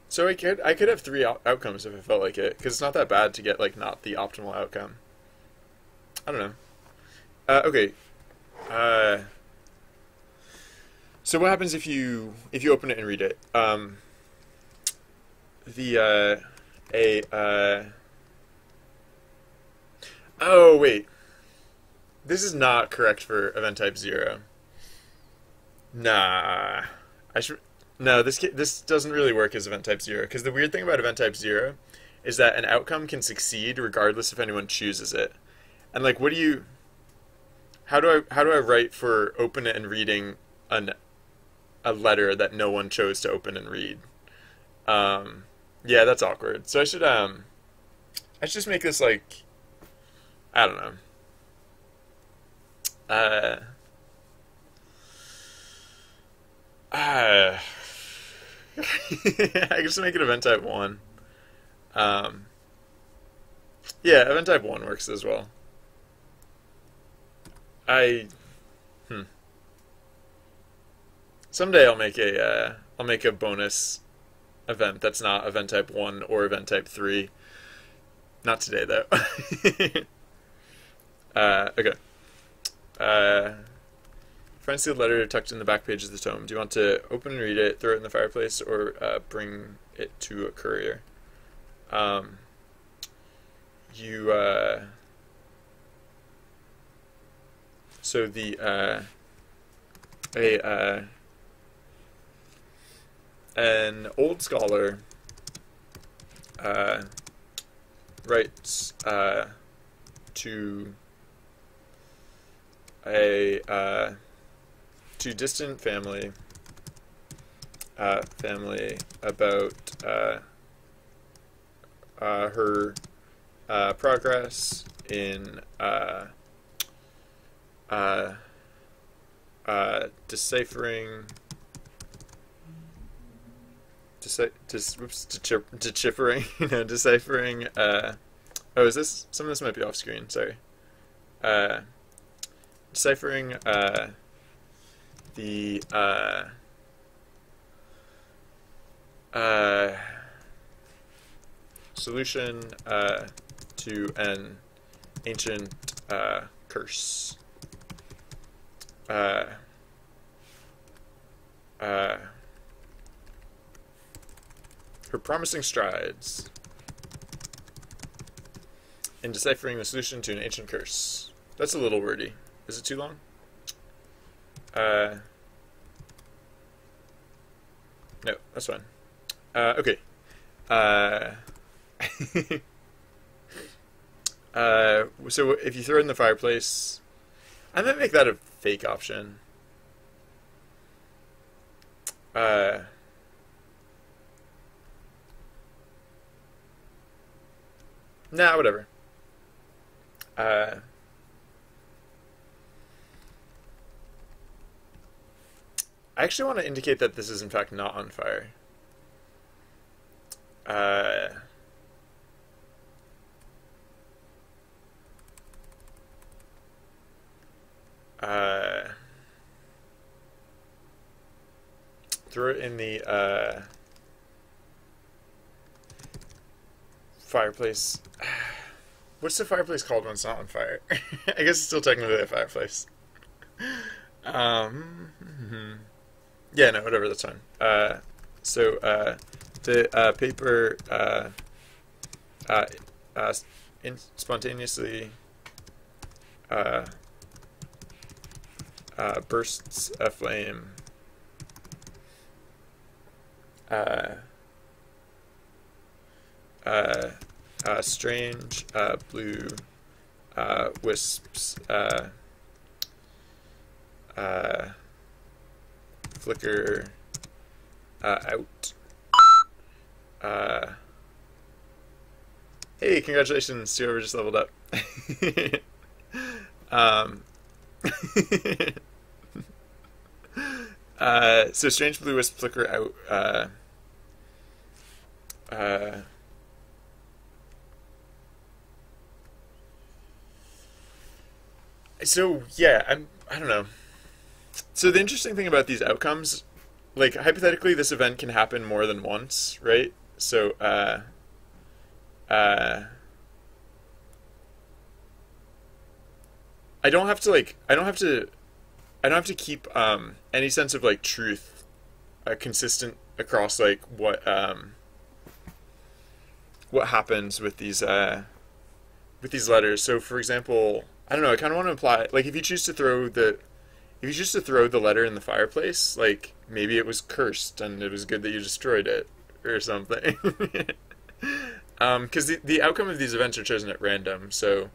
So I could have 3 outcomes if I felt like it, because it's not that bad to get like not the optimal outcome. I don't know. Okay. So what happens if you open it and read it? Oh wait, this is not correct for event type 0. Nah, I should. No, this doesn't really work as event type 0, because the weird thing about event type 0 is that an outcome can succeed regardless if anyone chooses it. And like, how do I write for open it and reading a letter that no one chose to open and read? Yeah, that's awkward. So I should just make this like, I don't know. I just make it event type 1. Yeah, event type 1 works as well. Someday I'll make a bonus event that's not event type 1 or event type 3. Not today though. Okay. Find sealed letter tucked in the back page of the tome. Do you want to open and read it, throw it in the fireplace, or bring it to a courier? So the An old scholar writes to a to distant family about her progress in deciphering deciphering deciphering oh, is this some of this might be off screen, sorry. Deciphering the solution to an ancient curse. Her promising strides in deciphering the solution to an ancient curse. That's a little wordy. Is it too long? No, that's fine. Okay. So if you throw it in the fireplace, I might make that a fake option. Nah, whatever. I actually want to indicate that this is in fact not on fire. Throw it in the fireplace. What's the fireplace called when it's not on fire? I guess it's still technically a fireplace. Yeah, no, whatever, that's fine. So the paper spontaneously bursts aflame. Strange blue wisps flicker out. Hey, congratulations to whoever just leveled up. So strange blue wisps flicker out. So yeah, I don't know. So the interesting thing about these outcomes, like hypothetically, this event can happen more than once, right? So I don't have to keep any sense of like truth consistent across like what happens with these letters. So for example, I don't know, I kind of want to imply like if you choose to throw the letter in the fireplace, like maybe it was cursed and it was good that you destroyed it or something. Because the outcome of these events are chosen at random, so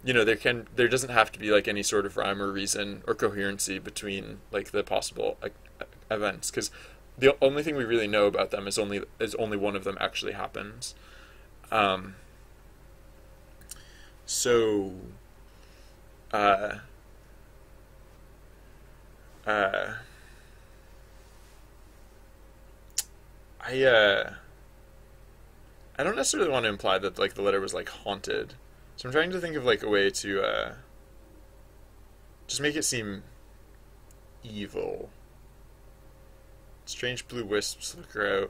you know there doesn't have to be like any sort of rhyme or reason or coherency between like the possible events, because the only thing we really know about them is only one of them actually happens. So I don't necessarily want to imply that like the letter was like haunted. So I'm trying to think of like a way to just make it seem evil. Strange blue wisps flicker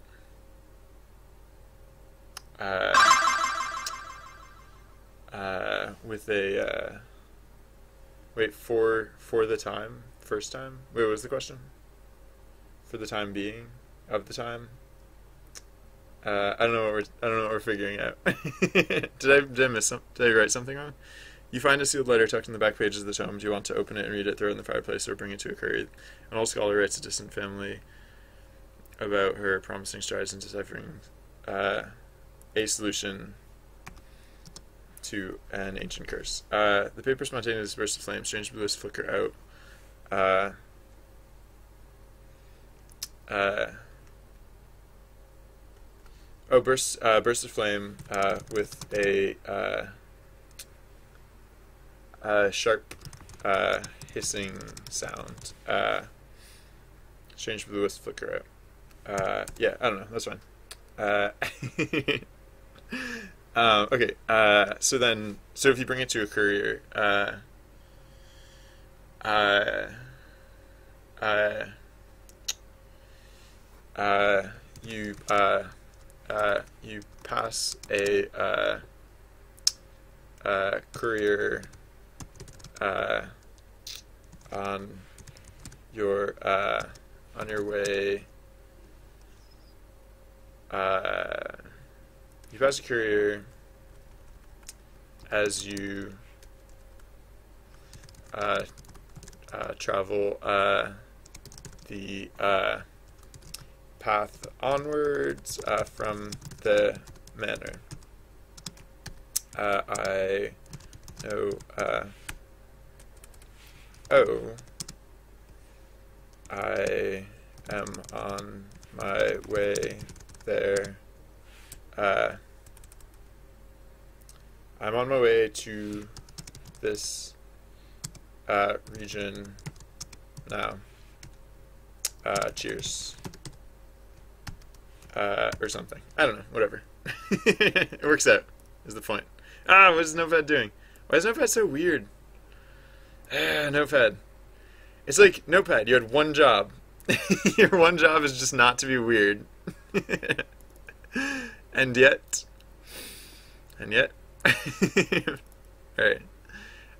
out. With a wait, for the time, first time. Wait, what was the question? For the time being, of the time. I don't know what we're figuring out. Did I miss some? Did I write something wrong? You find a sealed letter tucked in the back pages of the tome. Do you want to open it and read it, throw it in the fireplace, or bring it to a curry? An old scholar writes a distant family about her promising strides in deciphering a solution to an ancient curse. The paper spontaneously bursts of flame, strange blues flicker out. Bursts of flame with a sharp hissing sound. Strange blue wisp flicker out. Yeah, I don't know. That's fine. Okay. So if you bring it to a courier, you pass a courier on your way. You pass a courier as you travel the path onwards from the manor. I know. I am on my way there. I'm on my way to this region now. Cheers. Or something. I don't know. Whatever. It works out, is the point. What is Notepad doing? Why is Notepad so weird? Notepad. It's like, Notepad, you had one job. Your one job is just not to be weird. And yet. Alright.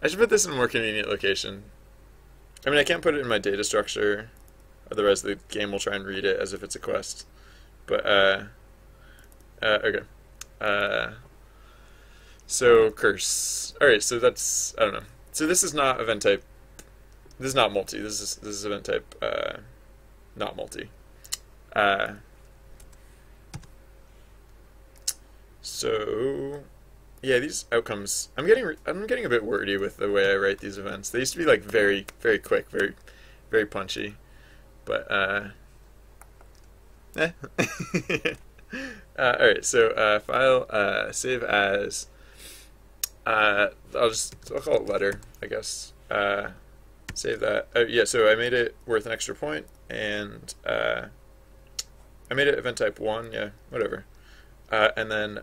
I should put this in a more convenient location. I mean, I can't put it in my data structure, otherwise the game will try and read it as if it's a quest. But, okay. So, curse. Alright, so that's, I don't know. So this is not event type. This is not multi. This is event type, not multi. So, yeah, these outcomes. I'm getting a bit wordy with the way I write these events. They used to be like very, very quick, very, very punchy. But alright, so file save as. I'll call it letter, I guess. Save that. Yeah, so I made it worth an extra point, and I made it event type 1. Yeah, whatever. And then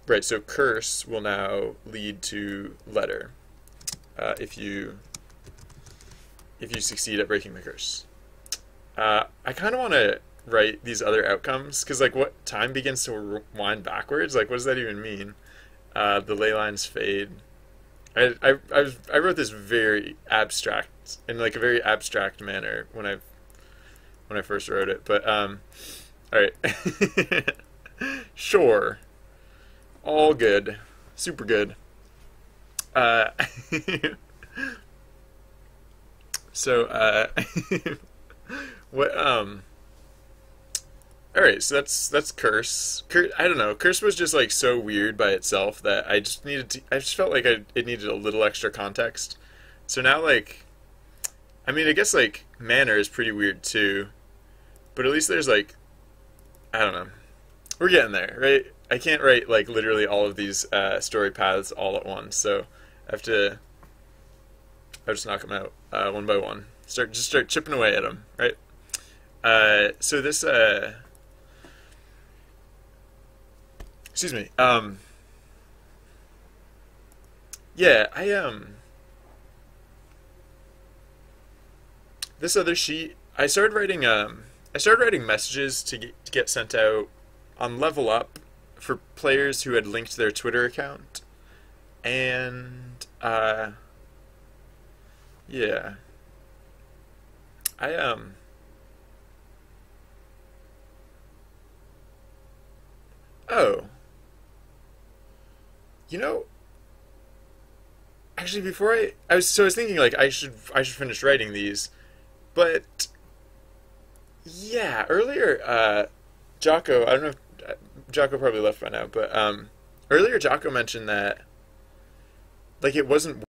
right, so curse will now lead to letter if you succeed at breaking the curse. I kind of want to write these other outcomes, because like, what time begins to wind backwards? Like, what does that even mean? The ley lines fade. I wrote this very abstract, in like a very abstract manner when I first wrote it. But all right, sure, all good, super good. So what all right, so that's curse. I don't know. Curse was just like so weird by itself that I just felt like it needed a little extra context. So now, like, I mean, I guess like manner is pretty weird too, but at least there's like, I don't know. We're getting there, right? I can't write like literally all of these story paths all at once, so I'll just knock them out one by one. Start chipping away at them, right? So this excuse me. Yeah, this other sheet, I started writing messages to get sent out on Level Up for players who had linked their Twitter account. And yeah. Oh. You know, actually, before I was thinking like I should finish writing these, but Yeah, earlier, Jocko, I don't know if Jocko probably left by now, but earlier Jocko mentioned that like it wasn't